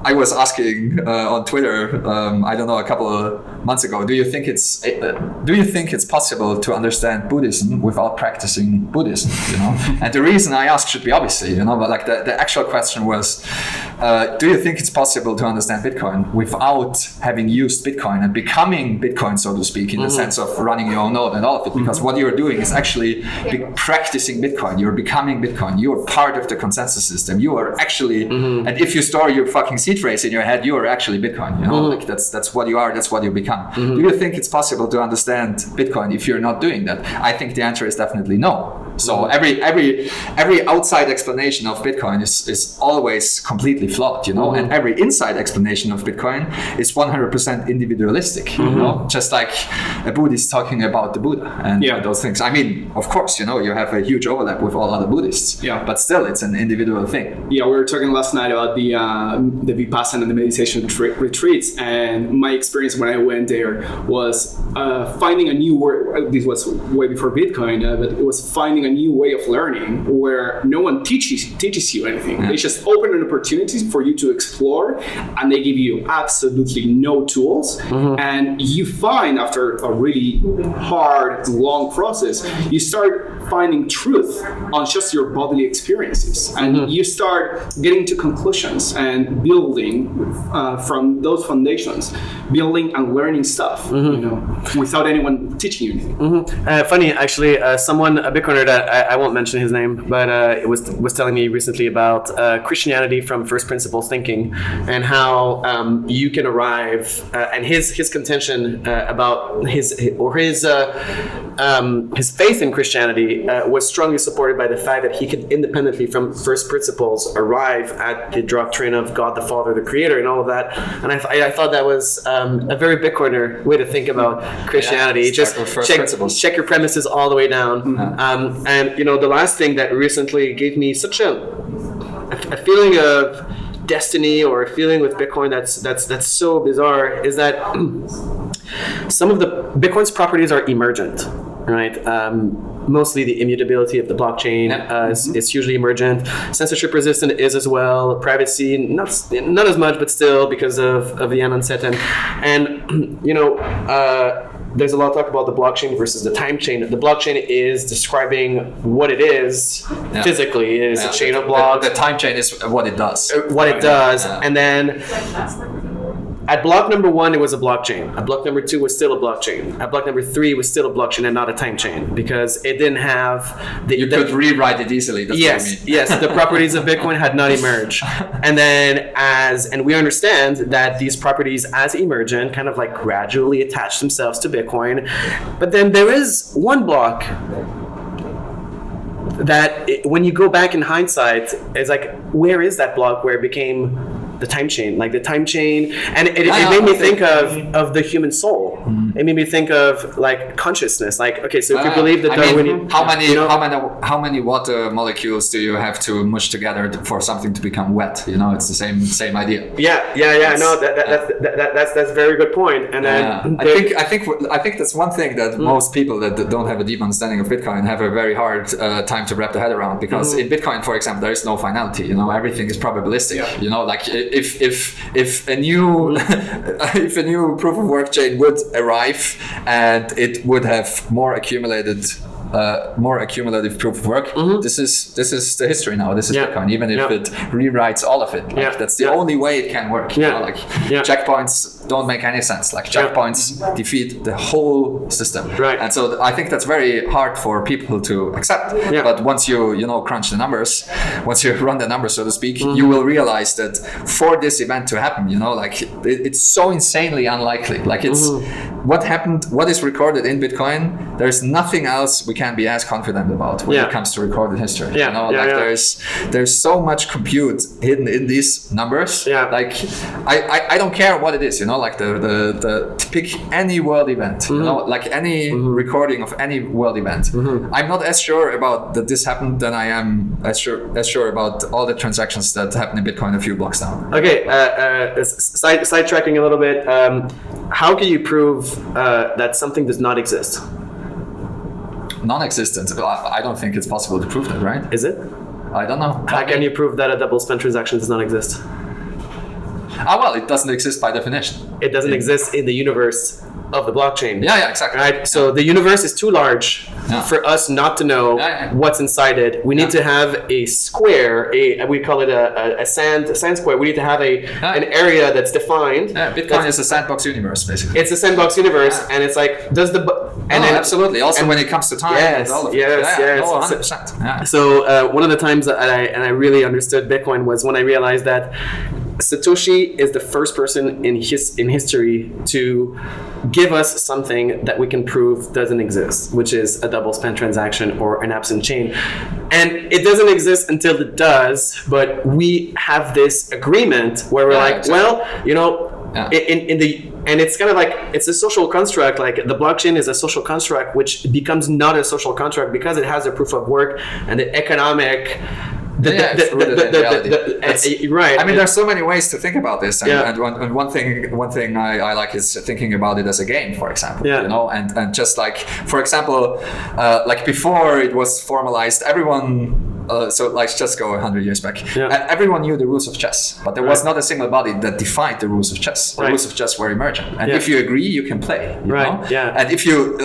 I was asking on Twitter, I don't know, a couple of months ago, do you think it's possible to understand Buddhism without practicing Buddhism? You know, and the reason I asked should be obviously, you know, but like the actual question was, do you think it's possible to understand Bitcoin without having used Bitcoin and becoming Bitcoin, so to speak, in the sense of running your own node and all of it? Because what you're doing is actually practicing Bitcoin. You're becoming Bitcoin. You're part of the consensus system. You are actually, and if you store your fucking seed phrase in your head, you are actually Bitcoin. You know, like that's what you are. That's what you become. Do you think it's possible to understand Bitcoin if you're not doing that? I think the answer is definitely no. So every outside explanation of Bitcoin is always completely flawed, you know, and every inside explanation of Bitcoin is 100% individualistic, you know, just like a Buddhist talking about the Buddha and those things. I mean, of course, you know, you have a huge overlap with all other Buddhists, but still it's an individual thing. Yeah, we were talking last night about the Vipassana and the meditation retreats, and my experience when I went went there was finding a new way. This was way before Bitcoin, but it was finding a new way of learning where no one teaches you anything. They just open an opportunity for you to explore, and they give you absolutely no tools. And you find, after a really hard, long process, you start finding truth on just your bodily experiences, and you start getting to conclusions and building from those foundations, building and learning stuff, without anyone teaching you anything. Funny, actually, someone, a Bitcoiner that I won't mention his name, but it was telling me recently about Christianity from first principles thinking, and how you can arrive, and his contention about his faith in Christianity was strongly supported by the fact that he could independently from first principles arrive at the doctrine of God the Father, the Creator, and all of that. And I thought that was a very Bitcoiner way to think about Christianity. Just check your premises all the way down. And the last thing that recently gave me such a feeling of destiny, or a feeling with Bitcoin that's so bizarre, is that some of the Bitcoin's properties are emergent, right? Mostly the immutability of the blockchain is hugely emergent. Censorship resistant is as well. Privacy, not as much, but still, because of the uncertain. And there's a lot of talk about the blockchain versus the time chain. The blockchain is describing what it is physically. It is a chain of blocks. The time chain is what it does. And then at block number 1, it was a blockchain. At block number 2 was still a blockchain. At block number 3 was still a blockchain and not a time chain, because it didn't have you could rewrite it easily. That's what I mean. Yes, the properties of Bitcoin had not emerged. And then and we understand that these properties as emergent kind of like gradually attach themselves to Bitcoin. But then there is one block that when you go back in hindsight, it's like, where is that block where it became the time chain? Like the time chain, and it made me think of the human soul. It made me think of like consciousness. Like, okay, so if you believe that Darwinian, how many water molecules do you have to mush together for something to become wet? It's the same idea. No, that's a very good point. And then I think that's one thing that most people that don't have a deep understanding of Bitcoin have a very hard time to wrap their head around, because in Bitcoin, for example, there is no finality. Everything is probabilistic. Like if a new if a new proof of work chain would arrive and it would have more accumulative proof of work, this is the history now. This is Bitcoin, even if it rewrites all of it. That's the only way it can work. Checkpoints don't make any sense. Like checkpoints defeat the whole system. Right. And so I think that's very hard for people to accept. But once you crunch the numbers, once you run the numbers, so to speak, you will realize that for this event to happen, it's so insanely unlikely. Like it's what happened, what is recorded in Bitcoin, there's nothing else we can be as confident about when it comes to recorded history. There's so much compute hidden in these numbers. Like I don't care what it is, like the pick any world event, like any recording of any world event. I'm not as sure about that this happened than I am as sure about all the transactions that happen in Bitcoin a few blocks down. Okay, sidetracking a little bit. How can you prove that something does not exist? Non-existent. I don't think it's possible to prove that, right? Is it? I don't know. How can you prove that a double spend transaction does not exist? Well, it doesn't exist by definition. It doesn't exist in the universe of the blockchain. Yeah, exactly. Right. So the universe is too large for us not to know what's inside it. We need to have a square. We call it a sand square. We need to have an area that's defined. Bitcoin is a sandbox universe, basically. It's a sandbox universe, and it's like, does the absolutely. Also, when it comes to time, yes. 100%. So one of the times that I really understood Bitcoin was when I realized that Satoshi is the first person in history to give us something that we can prove doesn't exist, which is a double spend transaction or an absent chain. And it doesn't exist until it does, but we have this agreement where we're and it's kind of like, it's a social construct. Like the blockchain is a social construct, which becomes not a social construct because it has a proof of work and the economic It's rooted in reality. Right. I mean, there's so many ways to think about this, and, Yeah. and one thing I like is thinking about it as a game, for example. Yeah. You know, and just like, for example, like before it was formalized, everyone. So let's just go 100 years back. Yeah. Everyone knew the rules of chess, but there was not a single body that defined the rules of chess. The rules of chess were emergent, and if you agree, you can play. You know? Yeah. And if you,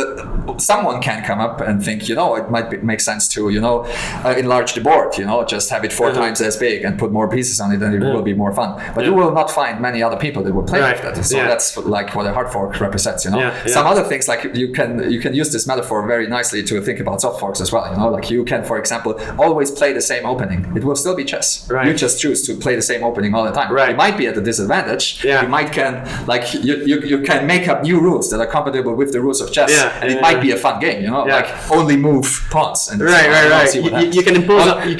someone can come up and think, you know, it might make sense to, you know, enlarge the board. You know, just have it 4 times as big and put more pieces on it, and it will be more fun. But you will not find many other people that will play with that. So that's like what a hard fork represents. You know, some other things like you can use this metaphor very nicely to think about soft forks as well. You know, like you can, for example, always play the same opening. It will still be chess. Right. You just choose to play the same opening all the time. Right. It might be at a disadvantage. Yeah. You might can like you can make up new rules that are compatible with the rules of chess. Yeah. And it might be a fun game. You know, like only move pawns. And Right. You can impose. You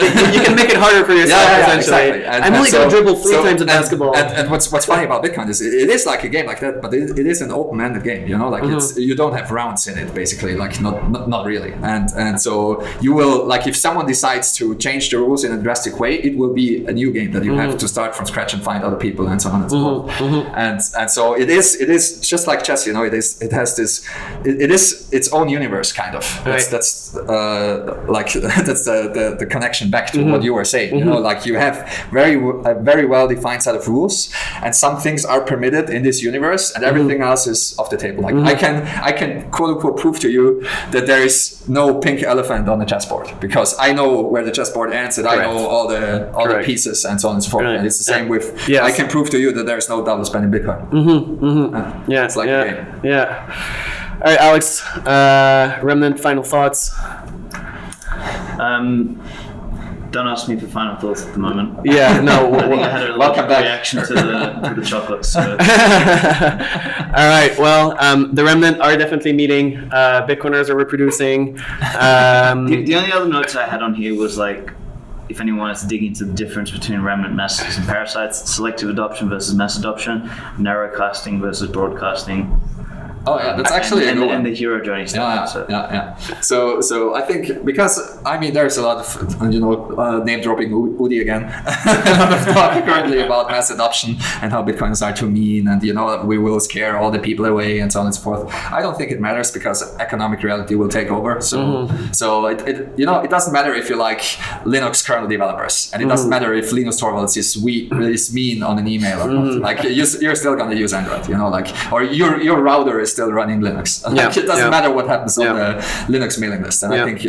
can make it harder for yourself. Essentially. Exactly. I'm only going to dribble 3 times in basketball. And what's funny about Bitcoin is it is like a game like that, but it is an open-ended game. You know, like it's you don't have rounds in it basically. Like not really. And so you will like if someone decides to change the rules in a drastic way, it will be a new game that you have to start from scratch and find other people and so on and so forth. And so it is just like chess. You know, it is its own universe kind of. That's like that's the connection back to what you were saying. You know, like you have a very well defined set of rules, and some things are permitted in this universe, and everything else is off the table. Like I can quote unquote prove to you that there is no pink elephant on the chessboard because I know where the chessboard ends and I know all the pieces and so on and so forth. And it's the same with I can prove to you that there's no double spend in Bitcoin. It's like a game. Yeah. All right, Alex. Remnant. Final thoughts. Don't ask me for final thoughts at the moment. Yeah, no. I think I had a welcome reaction to the chocolates. So. All right. Well, the Remnant are definitely meeting. Bitcoiners are reproducing. The only other notes I had on here was like, if anyone wants to dig into the difference between remnant messages and parasites, selective adoption versus mass adoption, narrowcasting versus broadcasting. Oh yeah, that's actually a good one. And the hero journey stuff. Yeah. So I think because I mean there's a lot of name dropping Udi again. A lot of talk currently about mass adoption and how Bitcoins are too mean and we will scare all the people away and so on and so forth. I don't think it matters because economic reality will take over. So it doesn't matter if you like Linux kernel developers and it doesn't matter if Linus Torvalds is mean on an email or not. Like you're still gonna use Android. Or your router is still running Linux. It doesn't matter what happens on the Linux mailing list. And I think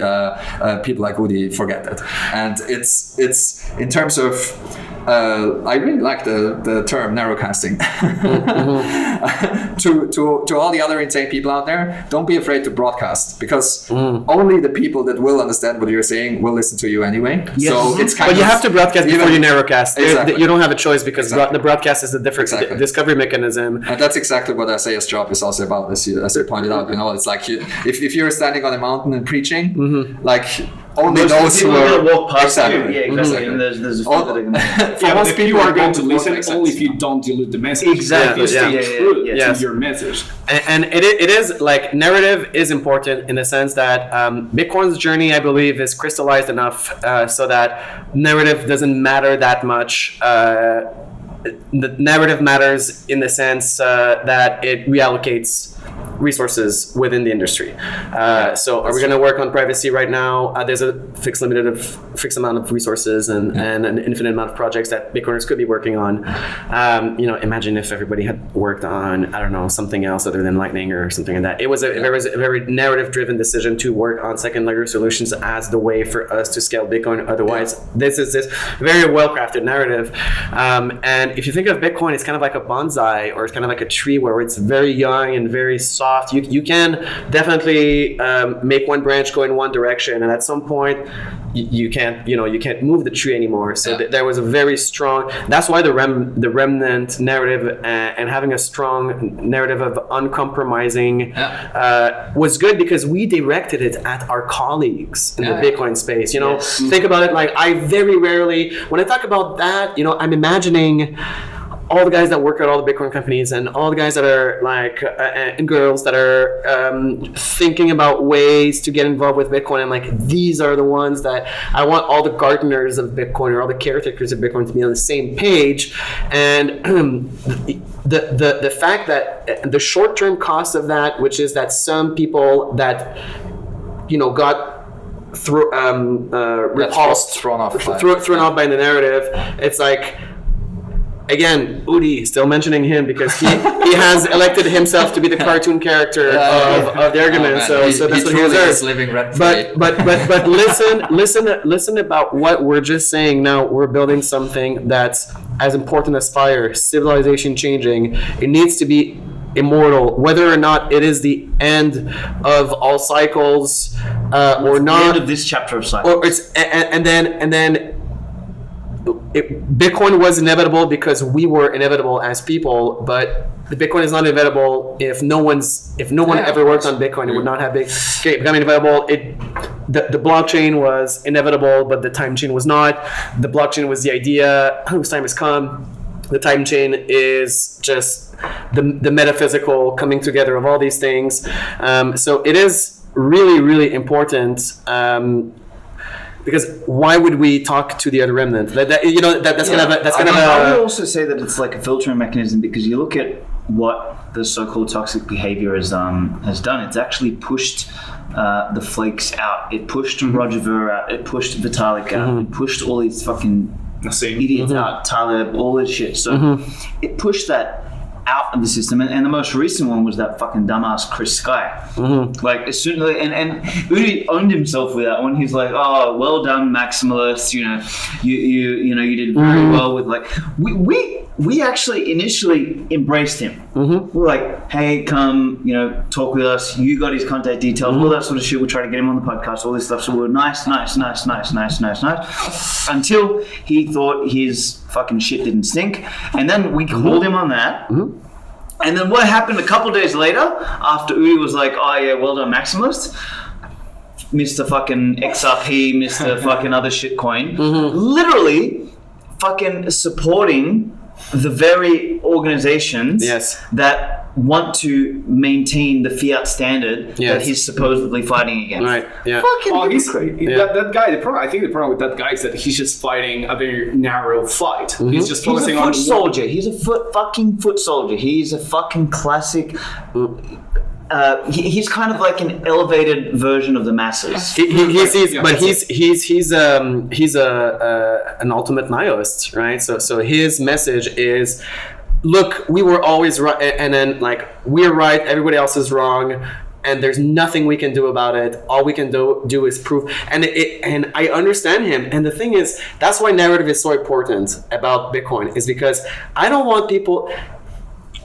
people like Udi forget that. And it's in terms of I really like the term narrowcasting. To all the other insane people out there, don't be afraid to broadcast because only the people that will understand what you're saying will listen to you anyway. Yes. So it's kind but you have to broadcast before you narrowcast. Exactly. You don't have a choice because the broadcast is the different discovery mechanism. And that's exactly what Isaiah's job is also about, as you pointed out. It's like if you're standing on a mountain and preaching, like only those who are walk past exactly. you. Yeah, exactly. And there's a few that are going but if you are going to listen, only if you don't dilute the message. Exactly. You stay true to your message. And it is like narrative is important in the sense that Bitcoin's journey, I believe, is crystallized enough so that narrative doesn't matter that much. The narrative matters in the sense that it reallocates resources within the industry. So are we going to work on privacy right now? There's a fixed amount of resources and an infinite amount of projects that Bitcoiners could be working on. Imagine if everybody had worked on, I don't know, something else other than Lightning or something like that. It was a very narrative-driven decision to work on second-layer solutions as the way for us to scale Bitcoin. Otherwise, this is this very well-crafted narrative. And if you think of Bitcoin, it's kind of like a bonsai, or it's kind of like a tree where it's very young and very soft. You can definitely make one branch go in one direction, and at some point you can't move the tree anymore. So there was a very strong. That's why the remnant narrative and having a strong narrative of uncompromising was good because we directed it at our colleagues in the Bitcoin space. Think about it. Like I very rarely, when I talk about that, I'm imagining all the guys that work at all the Bitcoin companies and all the guys that are like and girls that are thinking about ways to get involved with Bitcoin, and like these are the ones that I want all the gardeners of Bitcoin or all the caretakers of Bitcoin to be on the same page. And the fact that the short-term cost of that, which is that some people that got repulsed, thrown off by the narrative, it's like, again, Udi, still mentioning him because he has elected himself to be the cartoon character of the argument. So that's what he deserves. Living rent-free. But listen about what we're just saying now. We're building something that's as important as fire, civilization changing. It needs to be immortal, whether or not it is the end of all cycles or not. The end of this chapter of cycles. Or it's and then. Bitcoin was inevitable because we were inevitable as people, but the Bitcoin is not inevitable if no one ever worked on Bitcoin. It would not have become inevitable. The blockchain was inevitable, but the time chain was not. The blockchain was the idea whose time has come. The time chain is just the metaphysical coming together of all these things. So it is really, really important. Because why would we talk to the other remnant? That's I would also say that it's like a filtering mechanism, because you look at what the so-called toxic behavior has done. It's actually pushed the flakes out. It pushed Roger Ver out. It pushed Vitalik out. It pushed all these fucking idiots out. Taleb, all this shit. So it pushed that out of the system, and the most recent one was that fucking dumbass Chris Sky. Like as soon and Udi owned himself with that one. He's like, "Oh, well done, maximalists. You did very well with like." We actually initially embraced him. We're like, "Hey, come, talk with us. You got his contact details, all that sort of shit. We'll try to get him on the podcast, all this stuff." So we're nice, until he thought his fucking shit didn't stink, and then we called him on that. And then what happened a couple of days later, after Udi was like, "Oh yeah, well done, maximalist," Mr. fucking XRP, Mr. fucking other shitcoin, literally fucking supporting the very organizations that want to maintain the fiat standard that he's supposedly fighting against. Right. Yeah. Fucking that guy. I think the problem with that guy is that he's just fighting a very narrow fight. He's just focusing on foot soldier. He's a foot soldier. He's a fucking classic. He's kind of like an elevated version of the masses. He's an ultimate nihilist, right? So his message is, look, we were always right, and then like we're right, everybody else is wrong, and there's nothing we can do about it. All we can do is prove. And I understand him. And the thing is, that's why narrative is so important about Bitcoin, is because I don't want people.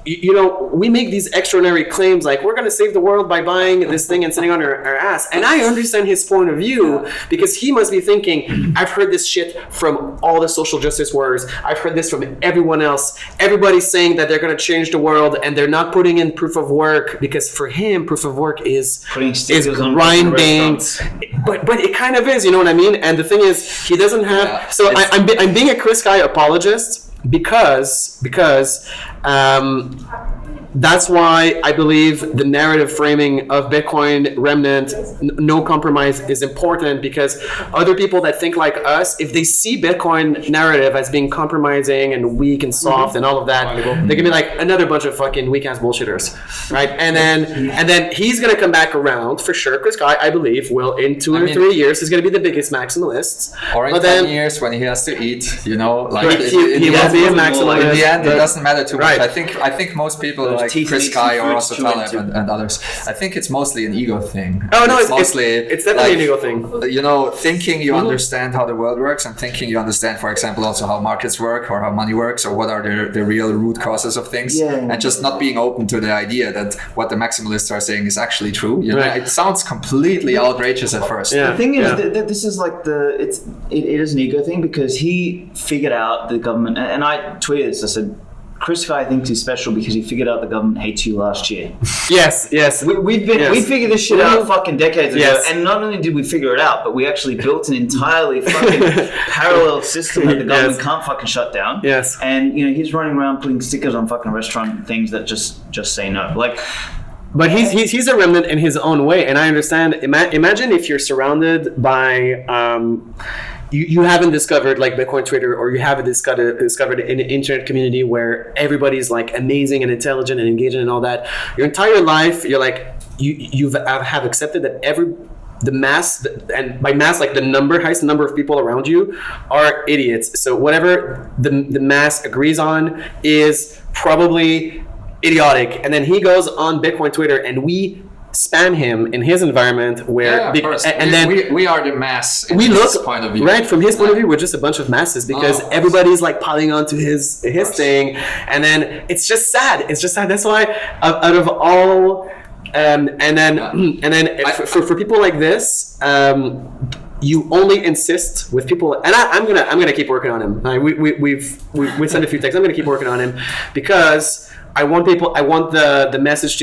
We make these extraordinary claims like we're going to save the world by buying this thing and sitting on our ass. And I understand his point of view, because he must be thinking, I've heard this shit from all the social justice warriors. I've heard this from everyone else. Everybody's saying that they're going to change the world and they're not putting in proof of work, because for him, proof of work is grinding. But it kind of is, you know what I mean? And the thing is, he doesn't have... So I'm being a Chris Guy apologist, because that's why I believe the narrative framing of Bitcoin Remnant, no compromise, is important, because other people that think like us, if they see Bitcoin narrative as being compromising and weak and soft and all of that, they can be like another bunch of fucking weak ass bullshitters, right? And then he's gonna come back around for sure, because I believe will in 2 or 3 years he's gonna be the biggest maximalist. Or in 10 years when he has to eat, he will be a maximalist. In the end, it doesn't matter too much. I think most people like Chris Guy or also Taleb and others, I think it's mostly an ego thing. Oh no, it's definitely an ego thing. Thinking you understand how the world works, and thinking you understand, for example, also how markets work or how money works or what are the real root causes of things, and just not being open to the idea that what the maximalists are saying is actually true. It sounds completely outrageous at first. The thing is that this is like it is an ego thing, because he figured out the government, and I tweeted this, I said, Chris Guy thinks he's special because he figured out the government hates you last year. Yes. We figured this shit out fucking decades ago, Yes. and not only did we figure it out, but we actually built an entirely fucking parallel system that the government Yes. can't fucking shut down. Yes. And he's running around putting stickers on fucking restaurant things that just say no. Like, But he's a remnant in his own way, and I understand. Imagine if you're surrounded by you haven't discovered like Bitcoin Twitter, or you haven't discovered an internet community where everybody's like amazing and intelligent and engaging and all that. Your entire life, you're like you have accepted that the mass, and by mass like the highest number of people around you are idiots. So whatever the mass agrees on is probably idiotic. And then he goes on Bitcoin Twitter and we spam him in his environment where we are the mass in we his look point of view. Right from his point of view, we're just a bunch of masses because everybody's like piling onto his thing, and then it's just sad. That's why out of all for people like this, you only insist with people, and I'm gonna keep working on him. We've sent a few texts. I'm gonna keep working on him because I want the message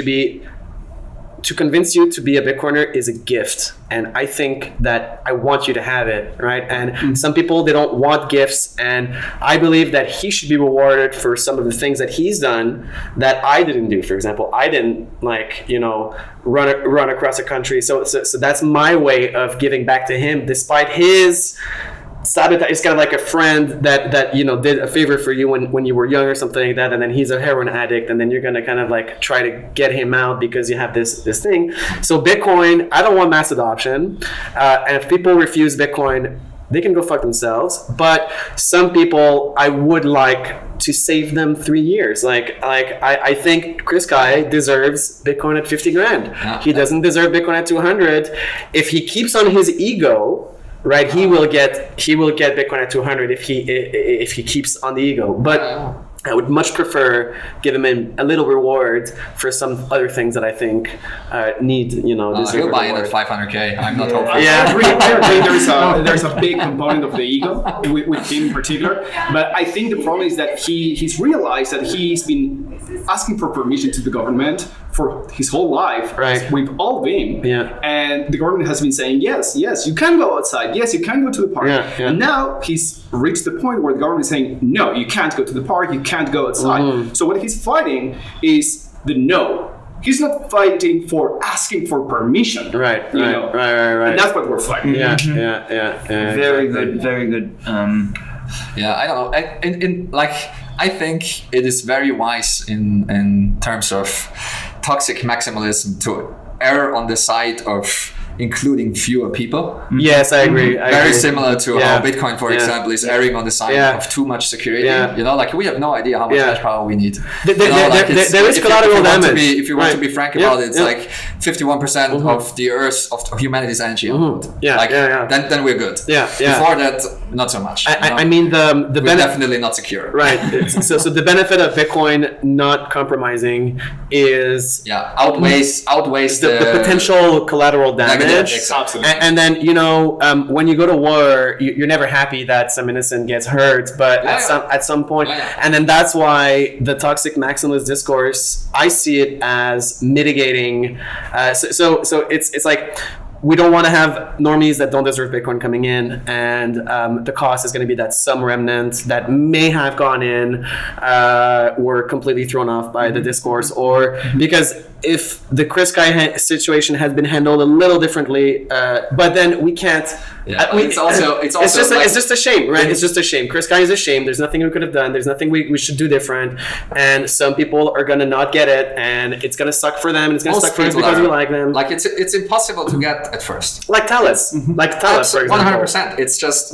to convince you to be a Bitcoiner is a gift, and I think that I want you to have it, right? And some people, they don't want gifts, and I believe that he should be rewarded for some of the things that he's done that I didn't do. For example, I didn't run across a country, so that's my way of giving back to him, despite his sabotage. It's kind of like a friend that did a favor for you when you were young or something like that, and then he's a heroin addict, and then you're gonna kind of like try to get him out because you have this thing. So Bitcoin, I don't want mass adoption, and if people refuse Bitcoin, they can go fuck themselves. But some people, I would like to save them 3 years. I think Chris Guy deserves Bitcoin at 50 grand. He doesn't deserve Bitcoin at 200. If he keeps on his ego, right, he will get Bitcoin at 200 if he keeps on the ego. But I would much prefer giving him a little reward for some other things that I think need, deserve he'll buy in at reward. 500K. I'm not hopeful. I agree. There's a big component of the ego with him in particular. But I think the problem is that he's realized that he's been asking for permission to the government for his whole life. Right. We've all been. Yeah. And the government has been saying, yes, you can go outside. Yes, you can go to the park. Yeah. And now he's reached the point where the government is saying, no, you can't go to the park. You can't go outside. So what he's fighting is the no. He's not fighting for asking for permission. Right. And that's what we're fighting. Yeah. very good. Yeah, I don't know. I think it is very wise in terms of toxic maximalism to err on the side of including fewer people. Yes, I agree. Very similar to how Bitcoin, for example, is erring on the side of too much security. Yeah. We have no idea how much hash power we need. There is collateral damage. If you want to be frank about it, it's like 51% of the Earth's, of humanity's energy output. Then we're good. Before that, not so much. I mean, we're definitely not secure. Right. so the benefit of Bitcoin not compromising is outweighs the potential collateral damage. Absolutely. And then when you go to war, you're never happy that some innocent gets hurt, but at some point, and then that's why the toxic maximalist discourse, I see it as mitigating. So it's like, we don't want to have normies that don't deserve Bitcoin coming in, and the cost is going to be that some remnants that may have gone in were completely thrown off by the discourse, or because if the Chris Guy situation has been handled a little differently, but then we can't. It's just a shame, right? It's just a shame. Chris Guy is a shame. There's nothing we could have done. There's nothing we should do different. And some people are gonna not get it, and it's gonna suck for them. And it's gonna suck for us because we like them. Like it's impossible to get at first. Like Talis, for example. 100%. It's just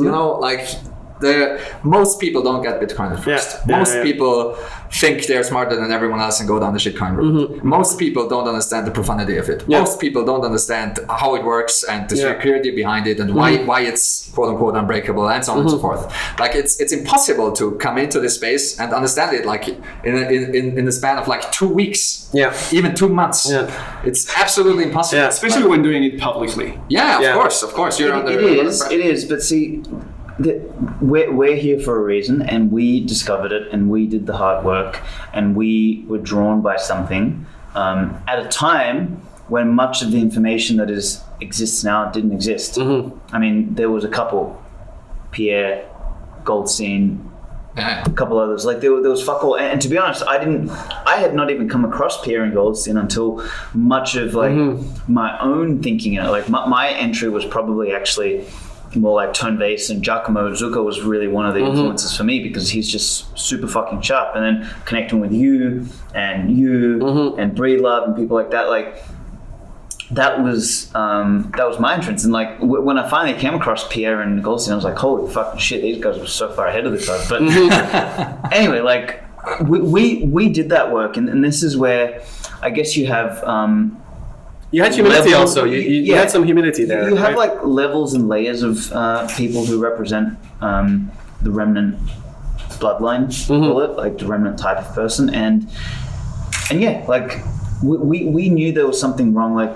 most people don't get Bitcoin at first. Most people think they're smarter than everyone else and go down the shitcoin route. Most people don't understand the profundity of it. Most people don't understand how it works and the security behind it and why it's quote unquote unbreakable and so on and so forth. Like it's impossible to come into this space and understand it like in the span of like 2 weeks. Even 2 months. It's absolutely impossible. Especially when doing it publicly. Of course. You're under it is, but see, we're here for a reason, and we discovered it, and we did the hard work, and we were drawn by something at a time when much of the information that exists now didn't exist. I mean, there was a couple, Pierre, Goldstein, a couple others. Like there was fuck all. And to be honest, I had not even come across Pierre and Goldstein until much of like my own thinking. Like my entry was probably actually more like Tone Vase, and Giacomo Zucco was really one of the influences for me, because he's just super fucking sharp. And then connecting with you and Breed Love and people like that, like that was my entrance. And like when I finally came across Pierre and Goldstein, I was like, holy fucking shit, these guys were so far ahead of the curve. But anyway, like we did that work, and this is where I guess you have you had humility also. You had some humility there. You have like levels and layers of people who represent the Remnant Bloodline, call it, like the Remnant type of person, and yeah, like we knew there was something wrong. Like,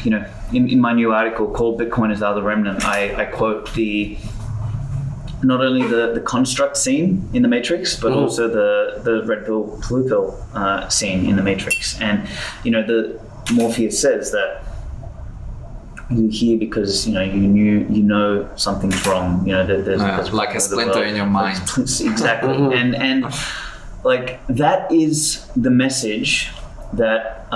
you know, in my new article called "Bitcoin is the Other Remnant," I quote not only the construct scene in the Matrix, but also the red pill, blue pill scene in the Matrix. And you know, the Morpheus says that you're here because you know something's wrong. You know, there's like a splinter in your mind. Exactly, and like that is the message that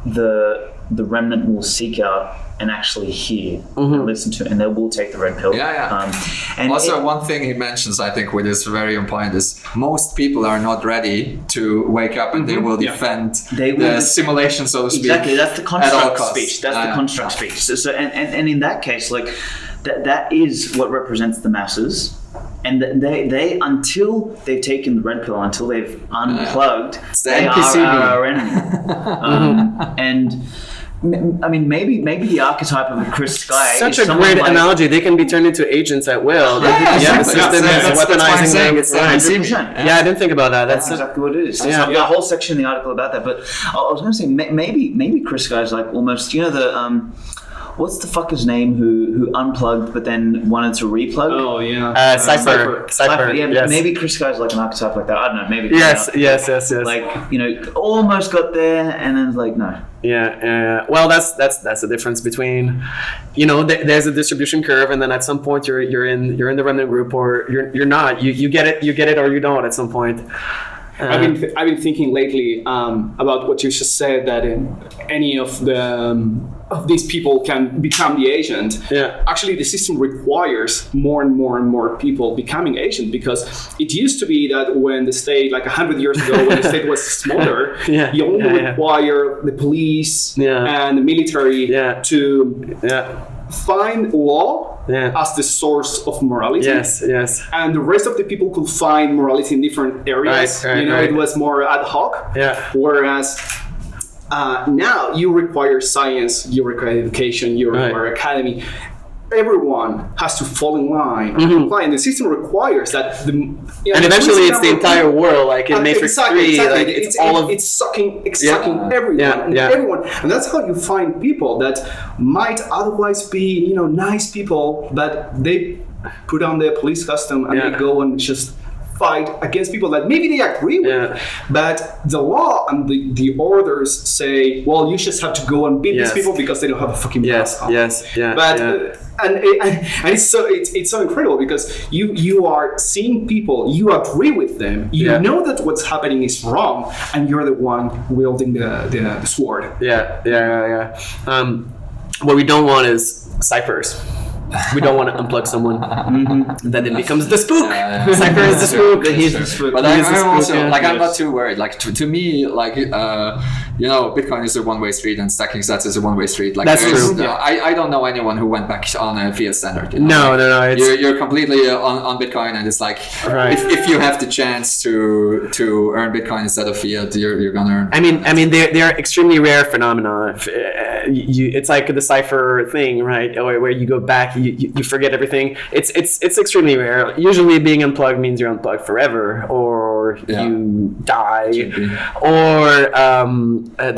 the remnant will seek out and actually hear and listen to, and they will take the red pill. And also one thing he mentions, I think, which is very important, is most people are not ready to wake up, and they will defend the simulation, so to speak. Exactly, that's the construct speech. That's the construct speech. So and in that case, like that is what represents the masses. And they until they've taken the red pill, until they've unplugged, they are our enemy. And I mean, maybe the archetype of a Chris Sky. Such a great analogy. They can be turned into agents at will. The system is weaponizing them. It's I didn't think about that. That's exactly what it is. There's a whole section in the article about that. But I was going to say maybe Chris Sky is like almost, you know, the what's the fucker's name who unplugged but then wanted to replug? Oh yeah, Cypher. Yeah, yes. Maybe Chris Sky's like an archetype like that. I don't know. Maybe. Yes. Like, you know, almost got there and then like no. Yeah. Well, that's the difference between, you know, there's a distribution curve, and then at some point you're in the remnant group, or you're not. You get it or you don't at some point. I've been thinking lately about what you just said, that any of these people can become the agent. Actually, the system requires more and more people becoming agent, because it used to be that when the state, like 100 years ago, when the state was smaller, you only require the police and the military to find law as the source of morality. Yes. And the rest of the people could find morality in different areas. It was more ad hoc. Whereas now you require science, you require education, you require academy. Everyone has to fall in line and comply, and the system requires that. And eventually, it's the entire world, like in Matrix 3. Like it's sucking everyone, and that's how you find people that might otherwise be, you know, nice people, but they put on their police costume and they go and just fight against people that maybe they agree with, but the law and the orders say, well, you just have to go and beat these people because they don't have a fucking mask on. And it's so incredible, because you are seeing people, you agree with them, you know that what's happening is wrong, and you're the one wielding the sword. What we don't want is ciphers. We don't want to unplug someone. Then it becomes the spook. Cypher is the spook. He's the spook. But I'm also like, I'm not too worried. Like to me, like you know, Bitcoin is a one-way street, and stacking stats is a one-way street. Like that's true. I don't know anyone who went back on a fiat standard. You know? No. You're completely on Bitcoin, and it's like if you have the chance to earn Bitcoin instead of fiat, you're gonna earn. I mean, they're extremely rare phenomena. It's like the cipher thing, right? Where you go back. You forget everything. It's extremely rare. Usually being unplugged means you're unplugged forever, or or Yeah. you die. Should be. Or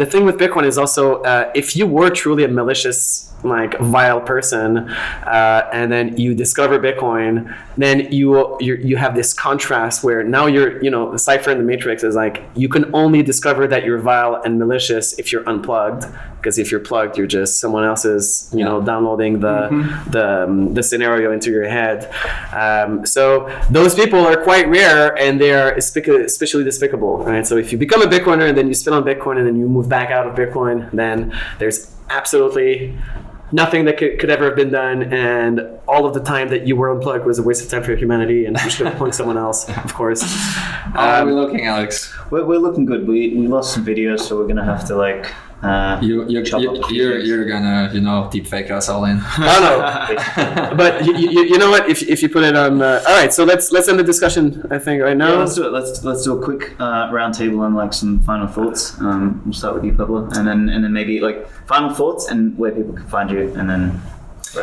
the thing with Bitcoin is also if you were truly a malicious, like vile person, and then you discover Bitcoin, then you have this contrast where now you're, the cipher in the matrix is like you can only discover that you're vile and malicious if you're unplugged, because if you're plugged, you're just someone else's, downloading the scenario into your head. So those people are quite rare, and they are especially despicable, right? So if you become a Bitcoiner and then you spend on Bitcoin and then you move back out of Bitcoin, then there's absolutely nothing that could ever have been done, and all of the time that you were unplugged was a waste of time for humanity, and you should have plugged someone else, of course. How are we looking, Alex? We're looking good. We lost some videos, so we're gonna have to like. You're gonna deep fake us all in. Oh no! But you know what? If you put it on, all right. So let's end the discussion. I think right now. Yeah, let's do it. Let's do a quick round table on like some final thoughts. We'll start with you, Pablo, and then maybe like final thoughts and where people can find you, and then.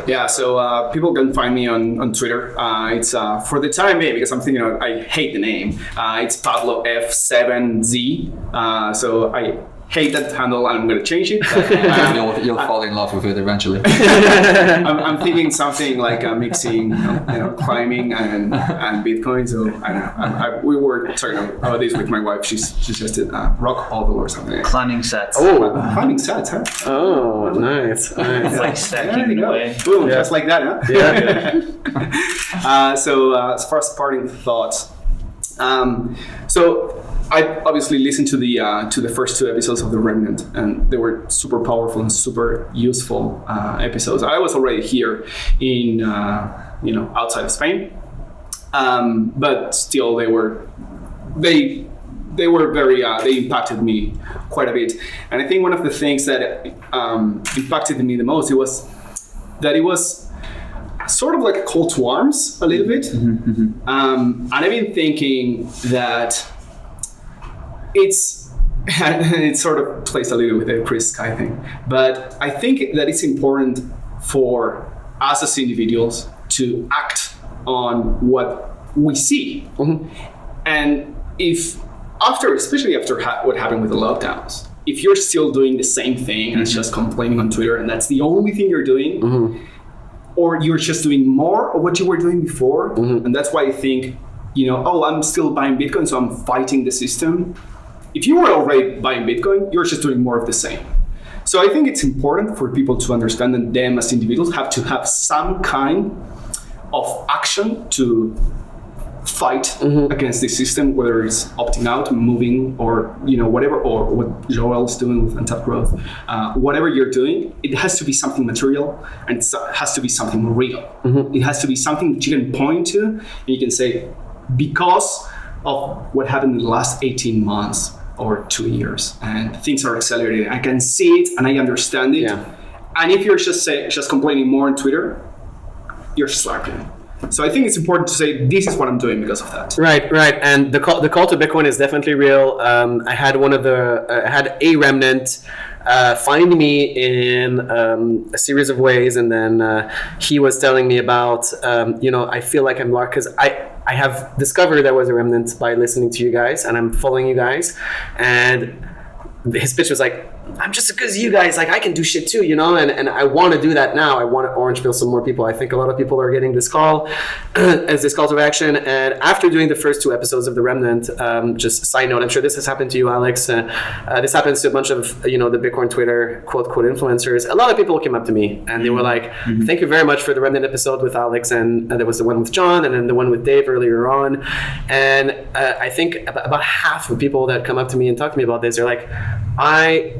Yeah, so people can find me on Twitter. It's for the time being, because I'm thinking I hate the name. It's Pablo F7Z. So I hate that handle, and I'm going to change it. You'll fall in love with it eventually. I'm thinking something like mixing, climbing and Bitcoin. So I don't know. We were talking about this with my wife. She suggested rock hodl or something. Climbing sets. Oh, climbing sets, huh? Oh, nice. It's like stacking in a way. Boom, just like that, huh? Yeah. So as far as parting thoughts, so I obviously listened to the first 2 episodes of The Remnant, and they were super powerful and super useful episodes. I was already here in outside of Spain, but still they were very they impacted me quite a bit. And I think one of the things that impacted me the most, it was sort of like a call to arms a little bit. And I've been thinking that it sort of plays a little with the Chris Sky thing, but I think that it's important for us as individuals to act on what we see. And especially after what happened with the lockdowns, if you're still doing the same thing and it's just complaining on Twitter and that's the only thing you're doing, or you're just doing more of what you were doing before, and that's why I think, I'm still buying Bitcoin, so I'm fighting the system. If you were already buying Bitcoin, you're just doing more of the same. So I think it's important for people to understand that them as individuals have to have some kind of action to fight against the system, whether it's opting out, moving, or whatever, or what Joel's doing with Untapped Growth. Whatever you're doing, it has to be something material, and it has to be something real. It has to be something that you can point to, and you can say, because of what happened in the last 18 months or 2 years, and things are accelerating. I can see it and I understand it. Yeah. And if you're just complaining more on Twitter, you're slacking. So I think it's important to say, this is what I'm doing because of that. Right. And the call to Bitcoin is definitely real. I had a remnant find me in a series of ways, and then he was telling me about, I feel like I'm locked because I have discovered there was a remnant by listening to you guys, and I'm following you guys, and his pitch was like, I'm just as good as you guys, like I can do shit too, and I want to do that now. I want to orange pill some more people. I think a lot of people are getting this call as this call to action. And after doing the first 2 episodes of The Remnant, just a side note, I'm sure this has happened to you, Alex. This happens to a bunch of, the Bitcoin Twitter quote influencers. A lot of people came up to me and they were like, thank you very much for the Remnant episode with Alex. And there was the one with John, and then the one with Dave earlier on. And I think about half of people that come up to me and talk to me about this, they're like, I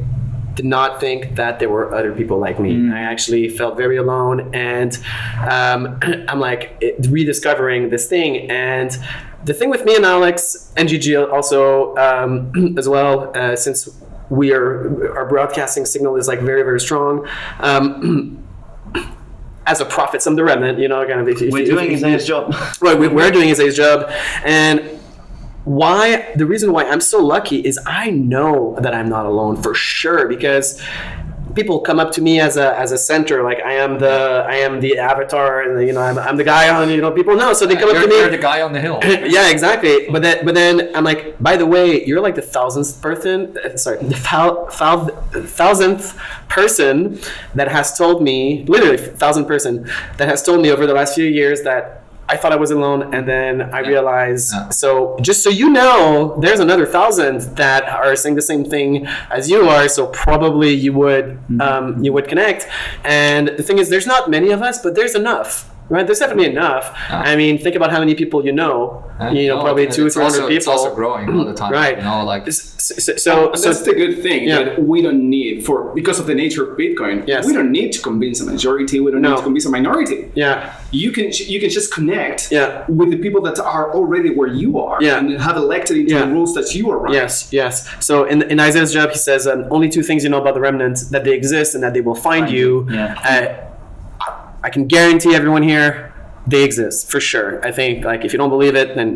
did not think that there were other people like me. I actually felt very alone, and I'm like rediscovering this thing. And the thing with me and Alex and Gigi also as well, since our broadcasting signal is like very, very strong. As a prophet from the Remnant, kind of. We're doing his job. Right, we're doing his job, and. The reason why I'm so lucky is I know that I'm not alone for sure, because people come up to me as a center, like I am the avatar, and you know I'm the guy on, you know, people know, so they come up to me. You're the guy on the hill. Yeah, exactly. But then I'm like, by the way, you're like the thousandth person that has told me, literally 1,000th person that has told me over the last few years that I thought I was alone, and then I realized. So just so you know, there's another 1,000 that are saying the same thing as you are. So probably you would connect. And the thing is, there's not many of us, but there's enough. Right, there's definitely enough. I mean, think about how many people you know. Probably 200-300 people. It's also growing all the time. Right. You know, like so that's the good thing that we don't need because of the nature of Bitcoin. Yes. We don't need to convince a majority. We don't need to convince a minority. Yeah. You can just connect with the people that are already where you are and have elected into the rules that you are running. Yes. So in Isaiah's job, he says only two things you know about the remnants: that they exist and that they will find you. Yeah. I can guarantee everyone here they exist for sure. I think like if you don't believe it, then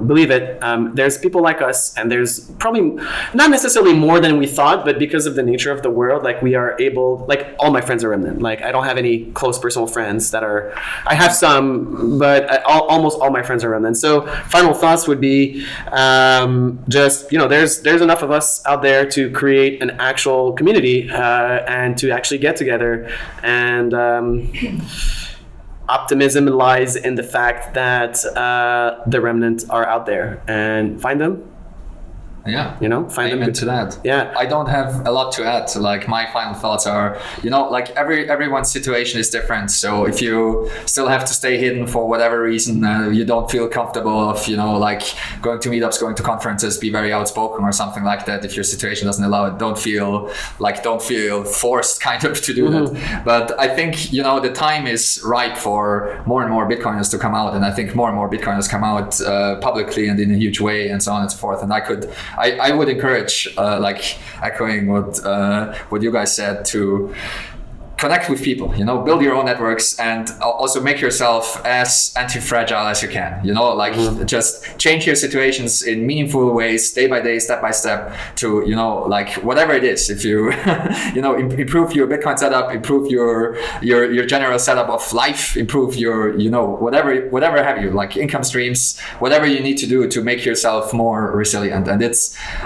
believe it. There's people like us, and there's probably not necessarily more than we thought, but because of the nature of the world, like we are able. Like all my friends are remnant. Like I don't have any close personal friends that are. I have some, but almost all my friends are remnant. So final thoughts would be just there's enough of us out there to create an actual community and to actually get together and. Optimism lies in the fact that the remnants are out there, and find them. Yeah. Find them. To that. Yeah. I don't have a lot to add. Like my final thoughts are, like everyone's situation is different. So if you still have to stay hidden for whatever reason, you don't feel comfortable of, like going to meetups, going to conferences, be very outspoken or something like that. If your situation doesn't allow it, don't feel forced kind of to do that. But I think, the time is ripe for more and more Bitcoiners to come out. And I think more and more Bitcoiners come out publicly and in a huge way and so on and so forth. And I would encourage, echoing what you guys said, to connect with people, build your own networks, and also make yourself as anti-fragile as you can, just change your situations in meaningful ways, day by day, step by step, to, whatever it is. If you, improve your Bitcoin setup, improve your general setup of life, improve your, whatever have you, like income streams, whatever you need to do to make yourself more resilient. And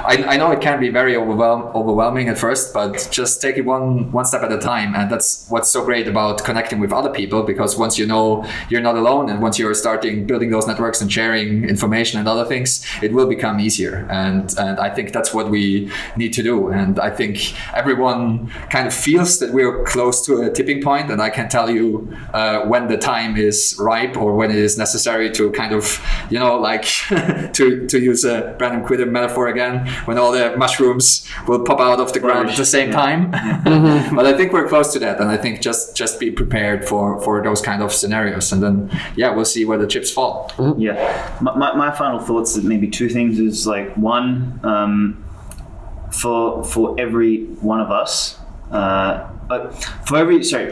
I know it can be very overwhelming at first, but just take it one step at a time. And that's what's so great about connecting with other people, because once you know you're not alone, and once you're starting building those networks and sharing information and other things, it will become easier. And I think that's what we need to do. And I think everyone kind of feels that we're close to a tipping point, and I can tell you when the time is ripe or when it is necessary to kind of, to use a Brandon Quitter metaphor again, when all the mushrooms will pop out of the ground at the same time. But I think we're close to that. And I think just be prepared for those kind of scenarios, and then we'll see where the chips fall. Yeah, my final thoughts is maybe two things. Is like one, for every one of us,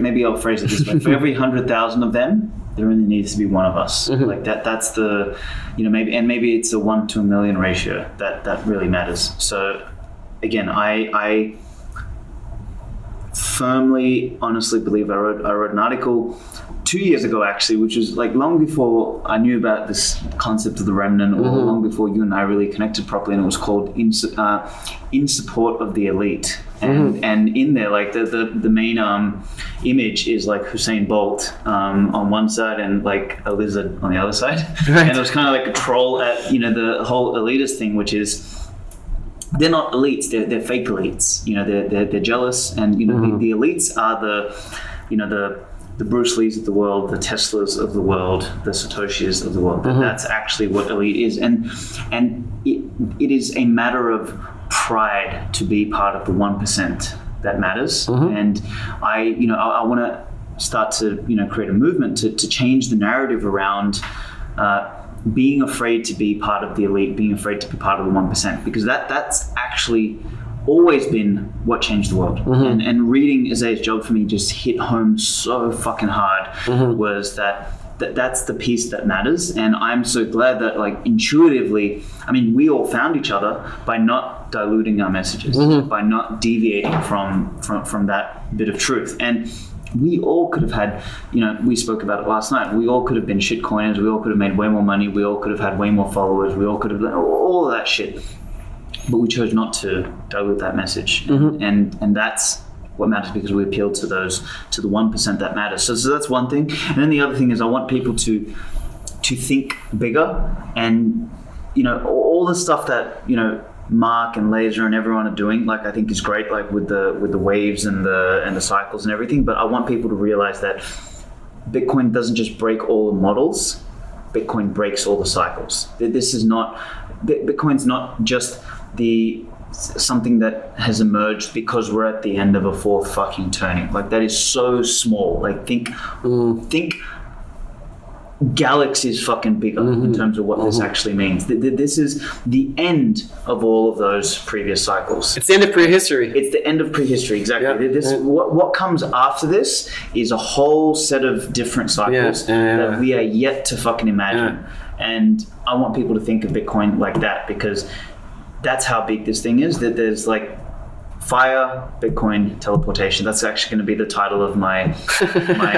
maybe I'll phrase it this way: for every 100,000 of them, there only needs to be one of us. Like that's the, maybe it's a 1 to a million ratio that really matters. So again, I firmly, honestly believe I wrote an article 2 years ago, actually, which was like long before I knew about this concept of the remnant, or long before you and I really connected properly, and it was called In Support of the Elite. And in there, like the main image is like Usain Bolt on one side and like a lizard on the other side. Right. And it was kind of like a troll at the whole elitist thing, which is, they're not elites, they're fake elites. They're jealous, and the elites are the Bruce Lees of the world, the Teslas of the world, the Satoshis of the world. That's actually what elite is, and it is a matter of pride to be part of the 1% that matters. And I want to start to create a movement to change the narrative around being afraid to be part of the elite, being afraid to be part of the 1%, because that's actually always been what changed the world. And reading Isaiah's job for me just hit home so fucking hard, was that that's the piece that matters. And I'm so glad that, like, intuitively, I mean, we all found each other by not diluting our messages, by not deviating from that bit of truth. And we all could have had, we spoke about it last night, we all could have been shitcoiners, we all could have made way more money, we all could have had way more followers, we all could have done all of that shit. But we chose not to dilute that message. And that's what matters, because we appeal to the 1% that matters. So that's one thing. And then the other thing is, I want people to think bigger, and all the stuff that Mark and Laser and everyone are doing, like, I think is great, like with the waves and the cycles and everything. But I want people to realize that Bitcoin doesn't just break all the models, Bitcoin breaks all the cycles. This is not, Bitcoin's not just something that has emerged because we're at the end of a fourth fucking turning. Like, that is so small. Like, think galaxies fucking bigger in terms of what this actually means. This is the end of all of those previous cycles. It's the end of prehistory. It's the end of prehistory, exactly. What comes after this is a whole set of different cycles that we are yet to fucking imagine. And I want people to think of Bitcoin like that, because that's how big this thing is. That there's like fire, Bitcoin, teleportation. That's actually going to be the title of my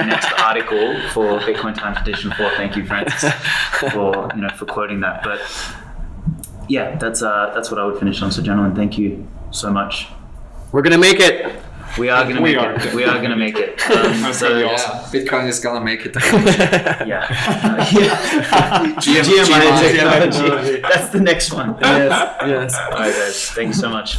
next article for Bitcoin Times Edition 4. Thank you, Francis, for quoting that. But yeah, that's what I would finish on. So, gentlemen, thank you so much. We're gonna make it. We are gonna make it. We are gonna make it. Bitcoin is gonna make it. GMI technology. That's the next one. Yes. All right, guys. Thank you so much.